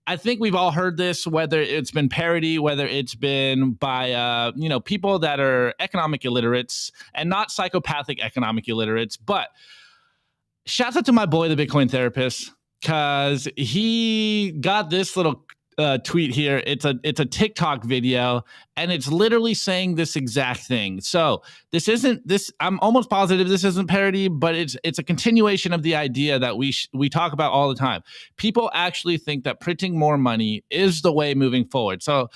I think we've all heard this, whether it's been parody, whether it's been by people that are economic illiterates and not psychopathic economic illiterates. But shouts out to my boy, the Bitcoin therapist, because he got this little tweet here. It's a TikTok video, and it's literally saying this exact thing. So I'm almost positive this isn't parody, but it's a continuation of the idea that we talk about all the time. People actually think that printing more money is the way moving forward. So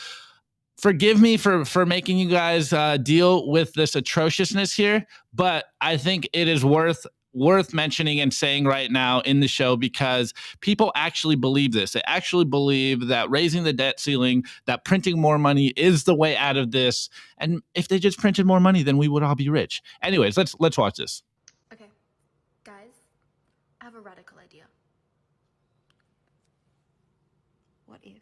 forgive me for making you guys deal with this atrociousness here, but I think it is worth mentioning and saying right now in the show, because people actually believe this. They actually believe that raising the debt ceiling, that printing more money is the way out of this. And if they just printed more money, then we would all be rich. Anyways, let's watch this. Okay, guys, I have a radical idea. What if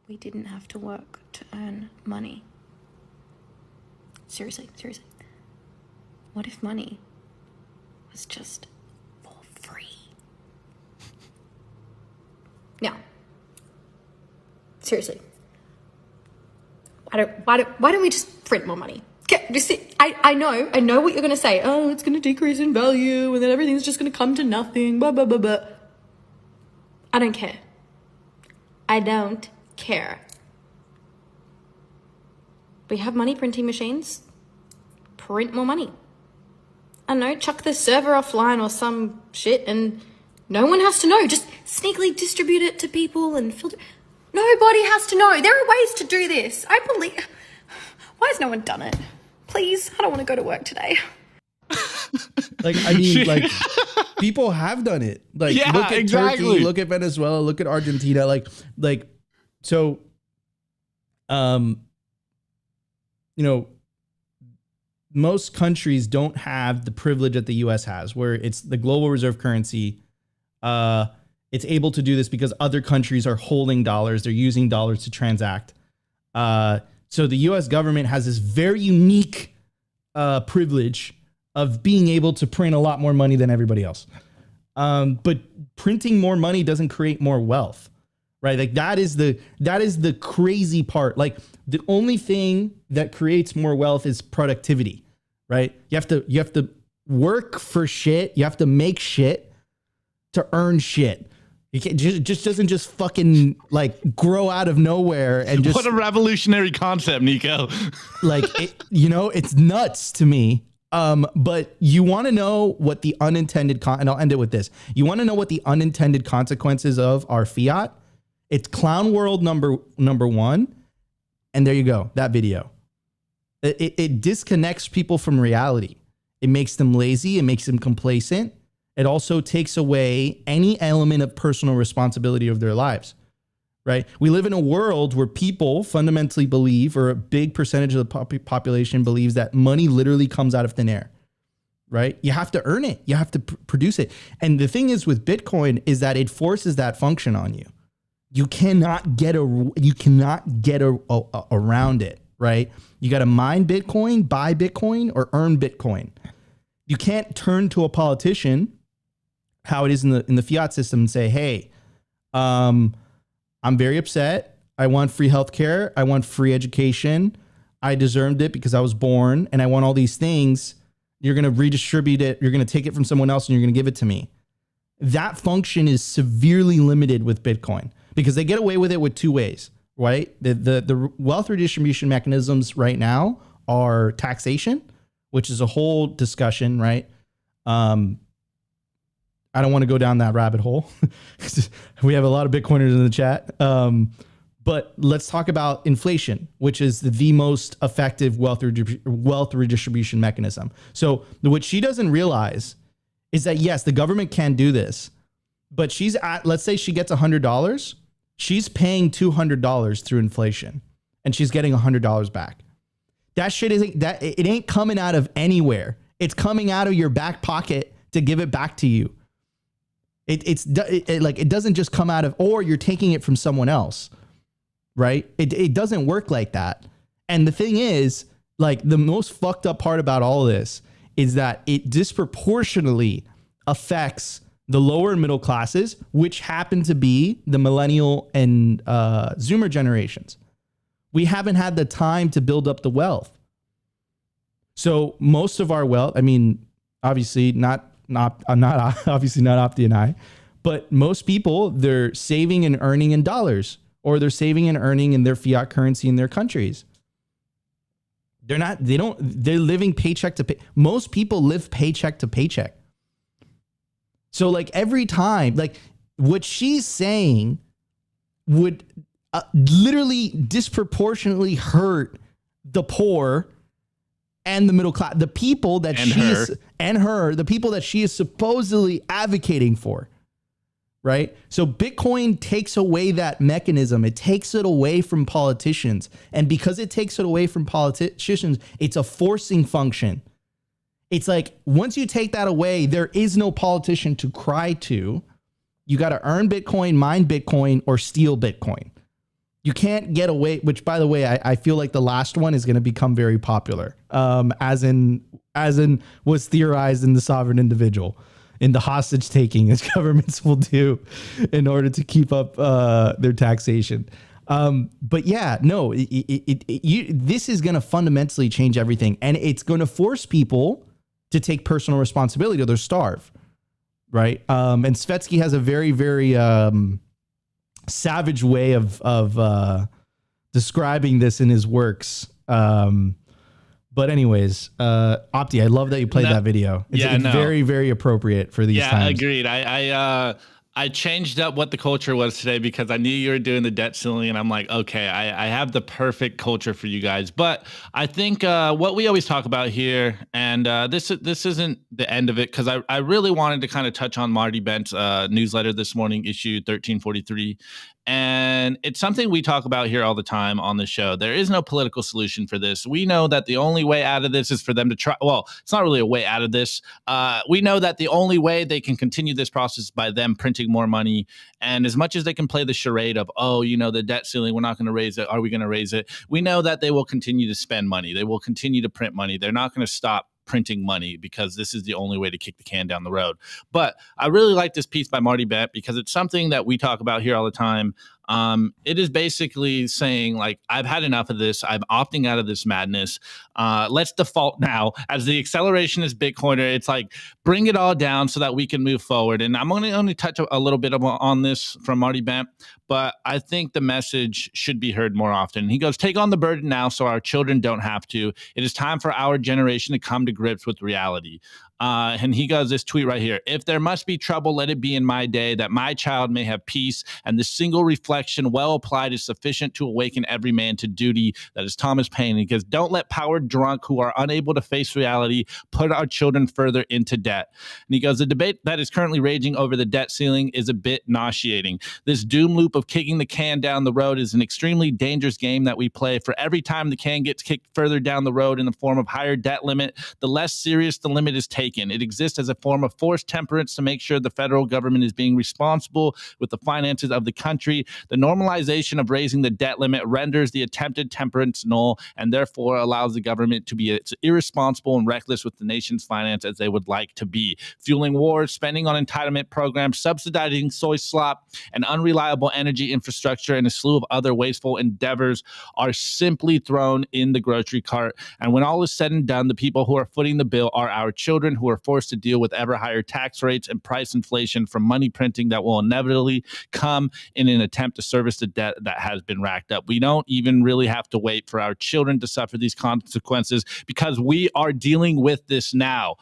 we didn't have to work to earn money? Seriously. What if money was just for free? Now, seriously, why don't we just print more money? I know what you're gonna say. Oh, it's gonna decrease in value, and then everything's just gonna come to nothing. Blah blah blah blah. I don't care. We have money printing machines. Print more money. I don't know, chuck the server offline or some shit, and no one has to know. Just sneakily distribute it to people and filter. Nobody has to know. There are ways to do this. I believe. Why has no one done it? Please, I don't want to go to work today. Like, I mean, like people have done it. Like, Yeah, look at exactly. Turkey, look at Venezuela, look at Argentina. So, you know, most countries don't have the privilege that the U.S. has, where it's the global reserve currency. It's able to do this because other countries are holding dollars. They're using dollars to transact. So the U.S. government has this very unique privilege of being able to print a lot more money than everybody else. But printing more money doesn't create more wealth, right? Like that is the crazy part. Like the only thing that creates more wealth is productivity, right? You have to work for shit. You have to make shit to earn shit. You can't just doesn't just fucking like grow out of nowhere and just What a revolutionary concept, Nico. like it's nuts to me. But you want to know what the unintended and I'll end it with this. You want to know what the unintended consequences of our fiat? It's clown world number one. And there you go. That video. It disconnects people from reality. It makes them lazy. It makes them complacent. It also takes away any element of personal responsibility of their lives, right? We live in a world where people fundamentally believe, or a big percentage of the population believes, that money literally comes out of thin air, right? You have to earn it. You have to produce it. And the thing is with Bitcoin is that it forces that function on you. You cannot get around it, right? You got to mine Bitcoin, buy Bitcoin, or earn Bitcoin. You can't turn to a politician, how it is in the fiat system, and say, hey, I'm very upset. I want free healthcare. I want free education. I deserved it because I was born, and I want all these things. You're going to redistribute it. You're going to take it from someone else and you're going to give it to me. That function is severely limited with Bitcoin because they get away with it with two ways, right? The wealth redistribution mechanisms right now are taxation, which is a whole discussion, right? I don't want to go down that rabbit hole. We have a lot of Bitcoiners in the chat. But let's talk about inflation, which is the most effective wealth redistribution mechanism. So what she doesn't realize is that, yes, the government can do this, but let's say she gets $100. She's paying $200 through inflation and she's getting $100 back. That shit it ain't coming out of anywhere. It's coming out of your back pocket to give it back to you. It doesn't just come out of, or you're taking it from someone else, right? It doesn't work like that. And the thing is, like, the most fucked up part about all of this is that it disproportionately affects the lower and middle classes, which happen to be the millennial and Zoomer generations. We haven't had the time to build up the wealth. So most of our wealth, I mean, obviously not obviously not Opti and I, but most people, they're saving and earning in dollars, or they're saving and earning in their fiat currency in their countries. They're living paycheck to pay. Most people live paycheck to paycheck. So like every time, like what she's saying would literally disproportionately hurt the poor and the middle class, the people that the people that she is supposedly advocating for, right? So Bitcoin takes away that mechanism. It takes it away from politicians. And because it takes it away from politicians, it's a forcing function. It's like, once you take that away, there is no politician to cry to. You got to earn Bitcoin, mine Bitcoin, or steal Bitcoin. You can't get away, which, by the way, I feel like the last one is going to become very popular, as in was theorized in The Sovereign Individual, in the hostage taking as governments will do in order to keep up their taxation. But yeah, no, this is going to fundamentally change everything, and it's going to force people to take personal responsibility or they'll starve, right? And Svetsky has a very, very savage way of describing this in his works. But anyways, Opti, I love that you played that video. It's very, very appropriate for these times. Agreed. I changed up what the culture was today because I knew you were doing the debt ceiling, and I'm like, okay, I have the perfect culture for you guys. But I think what we always talk about here, and this isn't the end of it, because I really wanted to kind of touch on Marty Bent's newsletter this morning, issue 1343. And it's something we talk about here all the time on the show. There is no political solution for this. We know that the only way out of this is for them to try. Well, it's not really a way out of this. We know that the only way they can continue this process is by them printing more money. And as much as they can play the charade of, oh, you know, the debt ceiling, we're not going to raise it. Are we going to raise it? We know that they will continue to spend money. They will continue to print money. They're not going to stop printing money because this is the only way to kick the can down the road. But I really like this piece by Marty Bent because it's something that we talk about here all the time. It is basically saying, like, I've had enough of this. I'm opting out of this madness. Let's default now. As the accelerationist Bitcoiner, it's like, bring it all down so that we can move forward. And I'm only touch a little bit on this from Marty Bent, but I think the message should be heard more often. He goes, take on the burden now so our children don't have to. It is time for our generation to come to grips with reality. And he goes, this tweet right here: if there must be trouble, let it be in my day, that my child may have peace. And this single reflection, well applied, is sufficient to awaken every man to duty. That is Thomas Paine. And he goes, don't let power drunk who are unable to face reality put our children further into debt. And he goes, the debate that is currently raging over the debt ceiling is a bit nauseating. This doom loop of kicking the can down the road is an extremely dangerous game that we play. For every time the can gets kicked further down the road in the form of higher debt limit, the less serious the limit is taken. It exists as a form of forced temperance to make sure the federal government is being responsible with the finances of the country. The normalization of raising the debt limit renders the attempted temperance null and therefore allows the government to be as irresponsible and reckless with the nation's finance as they would like to be. Fueling wars, spending on entitlement programs, subsidizing soy slop, and unreliable energy infrastructure, and a slew of other wasteful endeavors are simply thrown in the grocery cart. And when all is said and done, the people who are footing the bill are our children, who are forced to deal with ever higher tax rates and price inflation from money printing that will inevitably come in an attempt to service the debt that has been racked up. We don't even really have to wait for our children to suffer these consequences because we are dealing with this now.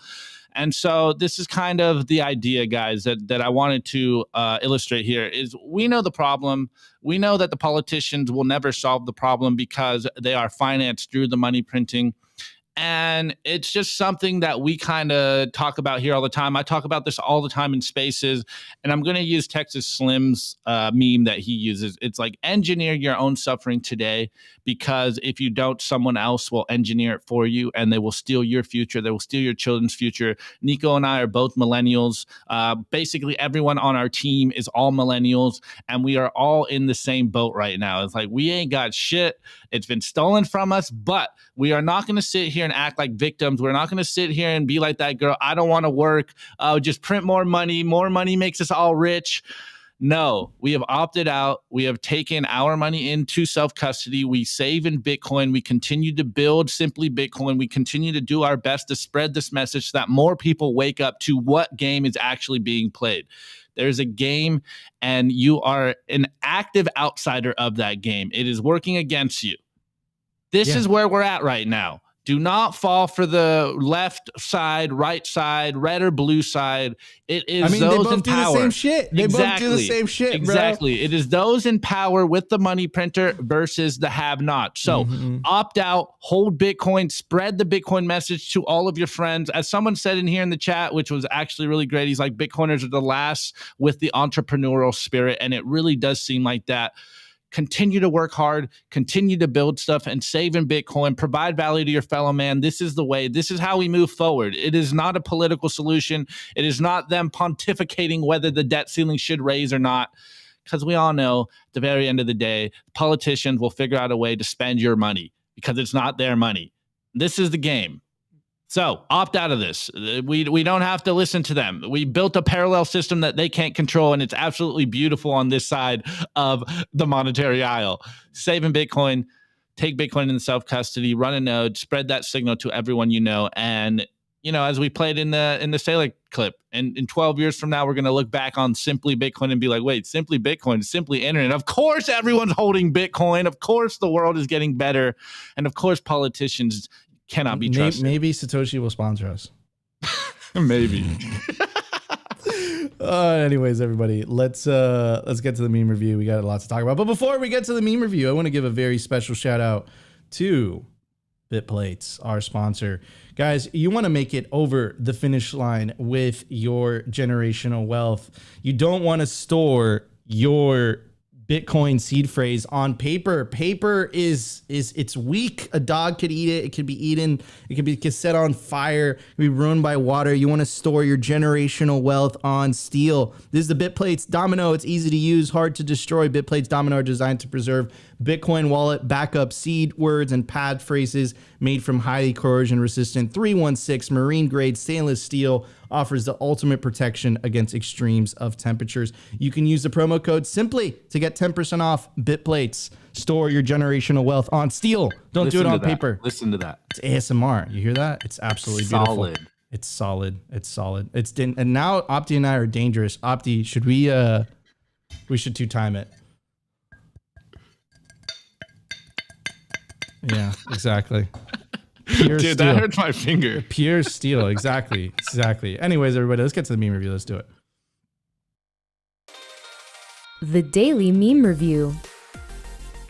And so this is kind of the idea, guys, that I wanted to illustrate here is we know the problem. We know that the politicians will never solve the problem because they are financed through the money printing. And it's just something that we kind of talk about here all the time. I talk about this all the time in spaces, and I'm going to use Texas Slim's meme that he uses. It's like, engineer your own suffering today, because if you don't, someone else will engineer it for you, and they will steal your future. They will steal your children's future. Nico and I are both millennials. Basically, everyone on our team is all millennials, and we are all in the same boat right now. It's like, we ain't got shit. It's been stolen from us, but we are not going to sit here and act like victims. We're not going to sit here and be like that girl. I don't want to work. Just print more money. More money makes us all rich. No, we have opted out. We have taken our money into self-custody. We save in Bitcoin. We continue to build Simply Bitcoin. We continue to do our best to spread this message so that more people wake up to what game is actually being played. There's a game, and you are an active outsider of that game. It is working against you. This is where we're at right now. Do not fall for the left side, right side, red or blue side. It is those in power. They both do the same shit. They both do the same shit, bro. Exactly. It is those in power with the money printer versus the have-not. So opt out, hold Bitcoin, spread the Bitcoin message to all of your friends. As someone said in here in the chat, which was actually really great, he's like, Bitcoiners are the last with the entrepreneurial spirit, and it really does seem like that. Continue to work hard, continue to build stuff, and save in Bitcoin. Provide value to your fellow man. This is the way. This is how we move forward. It is not a political solution. It is not them pontificating whether the debt ceiling should raise or not, because we all know at the very end of the day, politicians will figure out a way to spend your money because it's not their money. This is the game. So opt out of this. We don't have to listen to them. We built a parallel system that they can't control, and it's absolutely beautiful on this side of the monetary aisle. Save in Bitcoin, take Bitcoin in self-custody, run a node, spread that signal to everyone you know. And, you know, as we played in the Saylor clip, and in 12 years from now, we're going to look back on Simply Bitcoin and be like, wait, Simply Bitcoin, Simply Internet. Of course, everyone's holding Bitcoin. Of course, the world is getting better. And of course, politicians cannot be trusted. Maybe Satoshi will sponsor us. Maybe. Anyways, everybody, let's get to the meme review. We got lots to talk about. But before we get to the meme review, I want to give a very special shout out to BitPlates, our sponsor. Guys, you want to make it over the finish line with your generational wealth. You don't want to store your Bitcoin seed phrase on paper. Paper is it's weak. A dog could eat it. It could be eaten. It could be set on fire. It could be ruined by water. You want to store your generational wealth on steel. This is the BitPlates Domino. It's easy to use, hard to destroy. BitPlates Domino are designed to preserve Bitcoin wallet backup seed words and pad phrases made from highly corrosion resistant 316 marine grade stainless steel. Offers the ultimate protection against extremes of temperatures. You can use the promo code SIMPLY to get 10% off BitPlates. Store your generational wealth on steel. Don't do it on paper. Listen to that. It's ASMR. You hear that? It's absolutely beautiful. It's solid. It's solid. And now Opti and I are dangerous. Opti, should we should two-time it. Yeah, exactly. Pure steel. That hurts my finger. Pure steel. Exactly. Anyways, everybody, let's get to the meme review. Let's do it. The Daily Meme Review.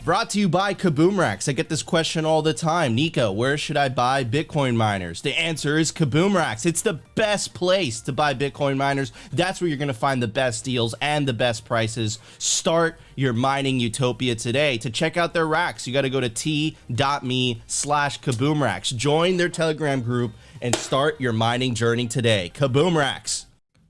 Brought to you by Kaboom Racks. I get this question all the time. Nico, where should I buy Bitcoin miners? The answer is Kaboom Racks. It's the best place to buy Bitcoin miners. That's where you're going to find the best deals and the best prices. Start your mining utopia today. To check out their racks, you got to go to t.me/Kaboom Racks. Join their Telegram group and start your mining journey today. Kaboom Racks.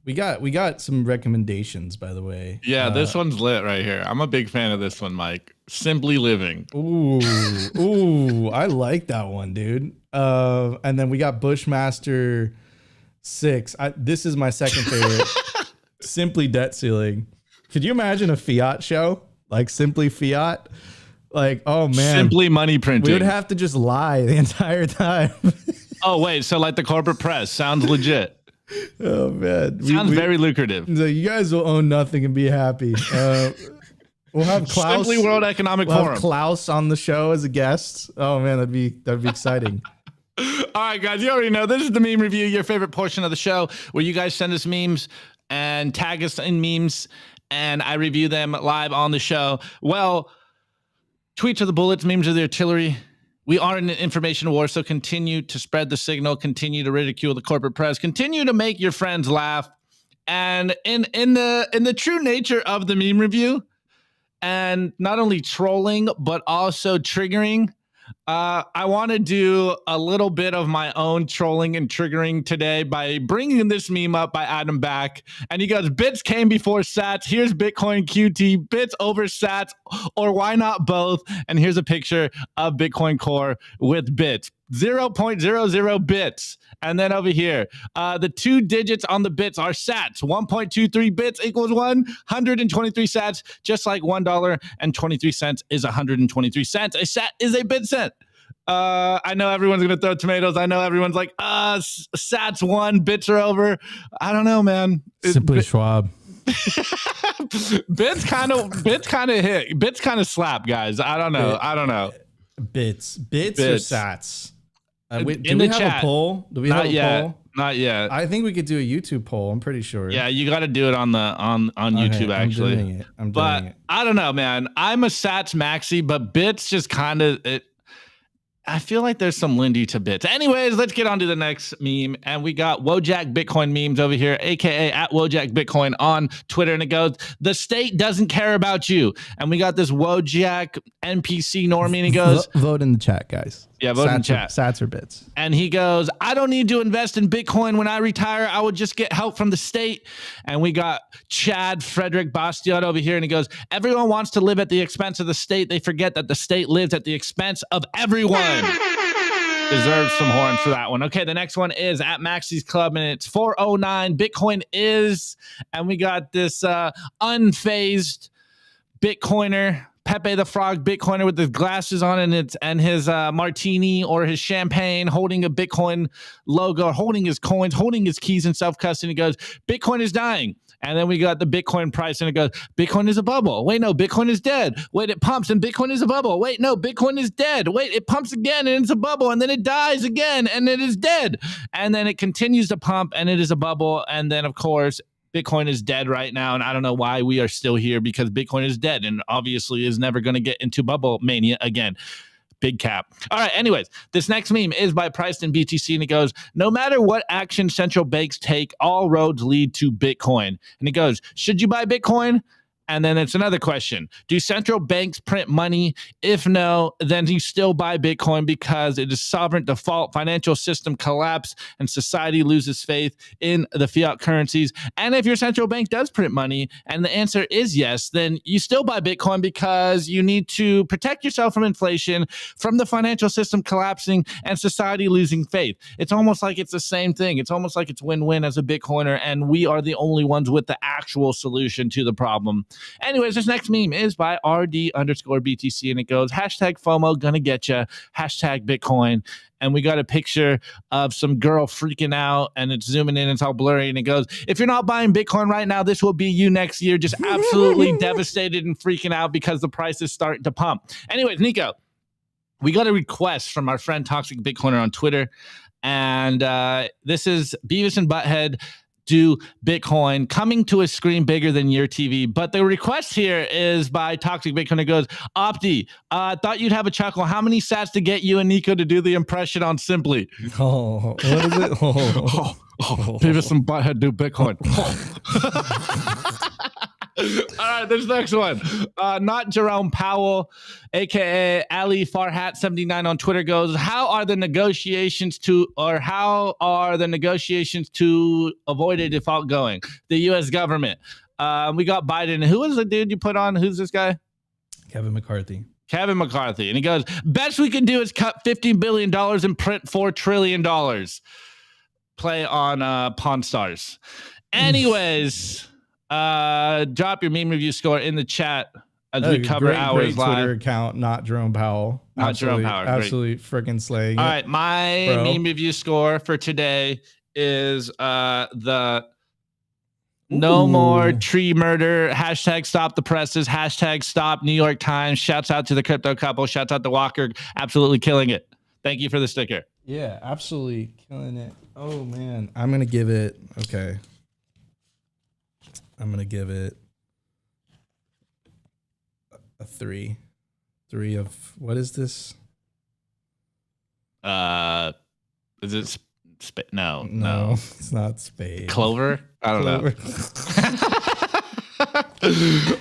We got some recommendations, by the way. Yeah, this one's lit right here. I'm a big fan of this one, Mike. Simply Living. Ooh, I like that one, dude. And then we got Bushmaster 6. This is my second favorite. Simply Debt Ceiling. Could you imagine a fiat show? Like Simply Fiat? Like, oh man. Simply money printing. We would have to just lie the entire time. Oh, wait. So like the corporate press. Sounds legit. Oh man. Sounds very lucrative. So you guys will own nothing and be happy. We'll have Klaus. Simply World Economic Forum. Have Klaus on the show as a guest. Oh man, that'd be exciting. All right, guys, you already know this is the meme review, your favorite portion of the show, where you guys send us memes and tag us in memes, and I review them live on the show. Well, tweets are the bullets, memes are the artillery. We are in an information war, so continue to spread the signal, continue to ridicule the corporate press, continue to make your friends laugh. And in the true nature of the meme review, and not only trolling, but also triggering, I want to do a little bit of my own trolling and triggering today by bringing this meme up by Adam Back. And he goes, bits came before sats. Here's Bitcoin QT, bits over sats, or why not both? And here's a picture of Bitcoin Core with bits. 0.00 bits. And then over here, the 2 digits on the bits are sats. 1.23 bits equals 123 sats, just like $1.23 is 123 cents. A sat is a bit cent. I know everyone's going to throw tomatoes. I know everyone's like, sats won, bits are over. I don't know, man. Simply Schwab. Bits kind of hit. Bits kind of slap, guys. I don't know. Bits or sats? Do we have chat. a poll? Do we have a poll? Not yet. I think we could do a YouTube poll. I'm pretty sure. Yeah, you got to do it on YouTube actually. I'm doing it. I don't know, man. I'm a Sats maxi, but bits just kind of it. I feel like there's some Lindy to bits. Anyways, let's get on to the next meme. And we got Wojak Bitcoin memes over here, aka at Wojak Bitcoin on Twitter. And it goes, the state doesn't care about you. And we got this Wojak NPC normie, and he goes, vote in the chat, guys. Yeah, vote in the chat. Sats or bits. And he goes, I don't need to invest in Bitcoin when I retire. I would just get help from the state. And we got Chad Frederick Bastiat over here. And he goes, everyone wants to live at the expense of the state. They forget that the state lives at the expense of everyone. Deserves some horns for that one. Okay, the next one is at Maxi's Club, and it's 409. Bitcoin is, and we got this unfazed Bitcoiner, Pepe the Frog Bitcoiner with his glasses on and his martini or his champagne, holding a Bitcoin logo, holding his coins, holding his keys in self-custody. He goes, Bitcoin is dying. And then we got the Bitcoin price, and it goes, Bitcoin is a bubble. Wait, no, Bitcoin is dead. Wait, it pumps, and Bitcoin is a bubble. Wait, no, Bitcoin is dead. Wait, it pumps again, and it's a bubble, and then it dies again, and it is dead. And then it continues to pump, and it is a bubble. And then, of course, Bitcoin is dead right now, and I don't know why we are still here, because Bitcoin is dead and obviously is never going to get into bubble mania again. Big cap. All right. Anyways, this next meme is by Priced BTC, and it goes, no matter what action central banks take, all roads lead to Bitcoin. And it goes, should you buy Bitcoin? And then it's another question. Do central banks print money? If no, then you still buy Bitcoin because it is sovereign default, financial system collapse, and society loses faith in the fiat currencies. And if your central bank does print money, and the answer is yes, then you still buy Bitcoin because you need to protect yourself from inflation, from the financial system collapsing, and society losing faith. It's almost like it's the same thing. It's almost like it's win-win as a Bitcoiner, and we are the only ones with the actual solution to the problem. Anyways, this next meme is by RD_BTC, and it goes, hashtag FOMO gonna get ya, hashtag Bitcoin. And we got a picture of some girl freaking out, and it's zooming in, it's all blurry, and it goes, if you're not buying Bitcoin right now, this will be you next year, just absolutely devastated and freaking out because the price is starting to pump. Anyways, Nico, we got a request from our friend Toxic Bitcoiner on Twitter, and this is Beavis and Butthead do Bitcoin coming to a screen bigger than your TV. But the request here is by Toxic Bitcoin. It goes, Opti, thought you'd have a chuckle. How many sats to get you and Nico to do the impression on Simply? Oh, what is it? Beavis and Butthead do Bitcoin. All right, this next one. Not Jerome Powell, aka Ali Farhat 79 on Twitter goes, how are the negotiations to avoid a default going? The U.S. government. We got Biden. Who was the dude you put on? Who's this guy? Kevin McCarthy. Kevin McCarthy. And he goes, best we can do is cut $15 billion and print $4 trillion. Play on Pawn Stars. Anyways, drop your meme review score in the chat as we cover ours live. Twitter account, not Jerome Powell. Not Jerome Powell. Absolutely freaking slaying. All right, my meme review score for today is the no more tree murder, hashtag stop the presses, hashtag stop New York Times. Shouts out to the crypto couple. Shouts out to Walker. Absolutely killing it. Thank you for the sticker. Yeah, absolutely killing it. Oh, man. I'm going to give it, okay. I'm going to give it a 3. 3 of, what is this? Is it no, it's not spade. Clover? I don't know.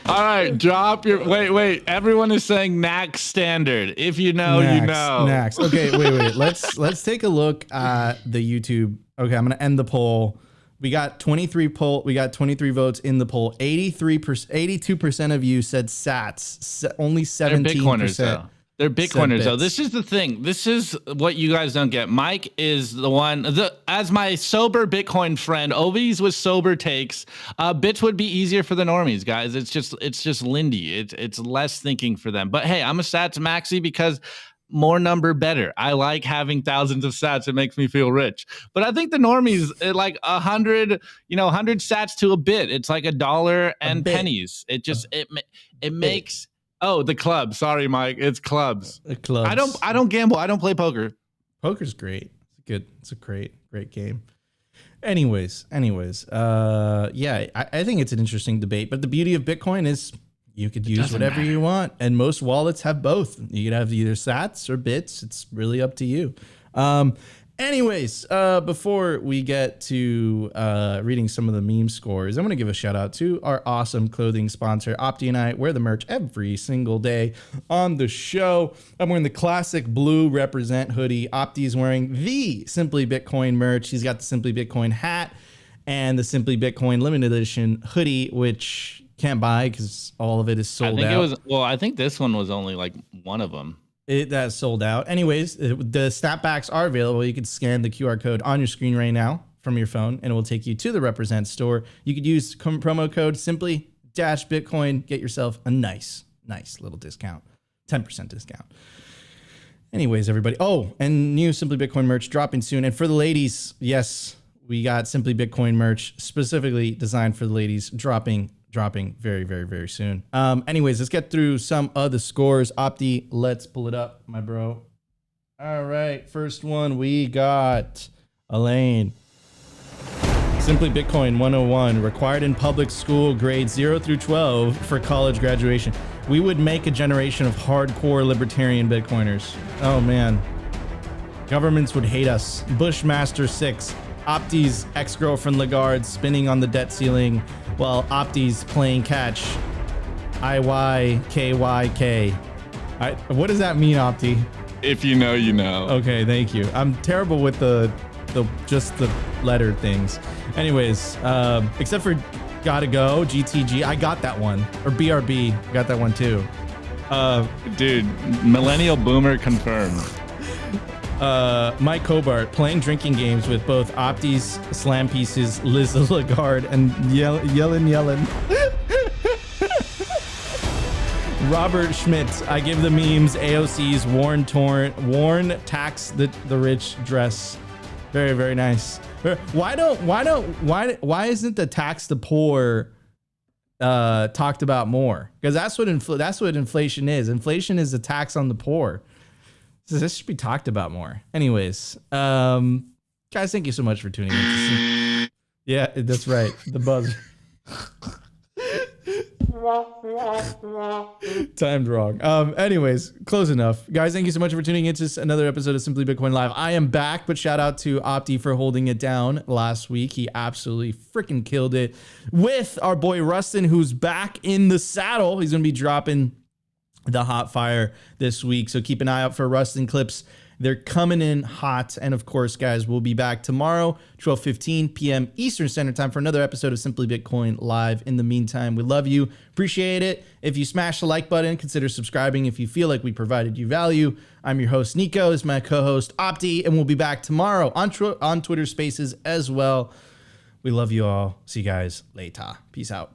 All right, drop your wait. Everyone is saying Nax standard. If you know, you know. Nax. Okay, wait. Let's take a look at the YouTube. Okay, I'm gonna end the poll. We got 23 votes in the poll. 82% of you said Sats. Only 17%. They're Bitcoiners, though. This is the thing. This is what you guys don't get. Mike is the one, as my sober Bitcoin friend, Ovi's with sober takes. Bits would be easier for the normies, guys. It's just Lindy. It's less thinking for them. But hey, I'm a Sats maxi because more number better. I like having thousands of Sats. It makes me feel rich. But I think the normies, like 100 Sats to a bit. It's like $1 and pennies. It just it makes. Oh, the club. Sorry, Mike. It's clubs. The clubs. I don't gamble. I don't play poker. Poker's great. It's good. It's a great game. Anyways. Yeah, I think it's an interesting debate. But the beauty of Bitcoin is you could use whatever you want, and most wallets have both. You could have either Sats or Bits. It's really up to you. Anyways, before we get to reading some of the meme scores, I'm going to give a shout out to our awesome clothing sponsor, Opti, and I wear the merch every single day on the show. I'm wearing the classic blue Represent hoodie. Opti's wearing the Simply Bitcoin merch. He's got the Simply Bitcoin hat and the Simply Bitcoin limited edition hoodie, which can't buy because all of it is sold out. I think this one was only like one of them. That's sold out. Anyways, the snapbacks are available. You can scan the QR code on your screen right now from your phone, and it will take you to the Represent store. You could use promo code simply-Bitcoin. Get yourself a nice little discount, 10% discount. Anyways, everybody. Oh, and new Simply Bitcoin merch dropping soon. And for the ladies, yes, we got Simply Bitcoin merch specifically designed for the ladies dropping very, very, very soon. Anyways, let's get through some of the scores. Opti, let's pull it up, my bro. All right, first one we got Elaine. Simply Bitcoin 101, required in public school grades 0 through 12 for college graduation. We would make a generation of hardcore libertarian Bitcoiners. Oh man. Governments would hate us. Bushmaster 6, Opti's ex-girlfriend Lagarde spinning on the debt ceiling while Opti's playing catch. IYKYK. What does that mean, Opti? If you know, you know. Okay, thank you. I'm terrible with the just the letter things. Anyways, except for Gotta Go, GTG, I got that one. Or BRB, got that one too. Dude, millennial boomer confirmed. Mike Cobart playing drinking games with both Opti's slam pieces, Liz Lagarde, and yelling. Robert Schmidt, I give the memes, AOC's worn tax the rich dress. Very, very nice. Why isn't the tax the poor talked about more? Because that's what inflation is. Inflation is a tax on the poor. So this should be talked about more. Anyways, guys, thank you so much for tuning in. Yeah, that's right. The buzz. Timed wrong. Anyways, close enough. Guys, thank you so much for tuning in to another episode of Simply Bitcoin Live. I am back, but shout out to Opti for holding it down last week. He absolutely freaking killed it with our boy Rustin, who's back in the saddle. He's going to be dropping the hot fire this week. So keep an eye out for Rustin clips. They're coming in hot. And of course, guys, we'll be back tomorrow, 12:15 p.m. Eastern Standard Time for another episode of Simply Bitcoin Live. In the meantime, we love you. Appreciate it. If you smash the like button, consider subscribing if you feel like we provided you value. I'm your host, Nico. This is my co-host, Opti, and we'll be back tomorrow on Twitter Spaces as well. We love you all. See you guys later. Peace out.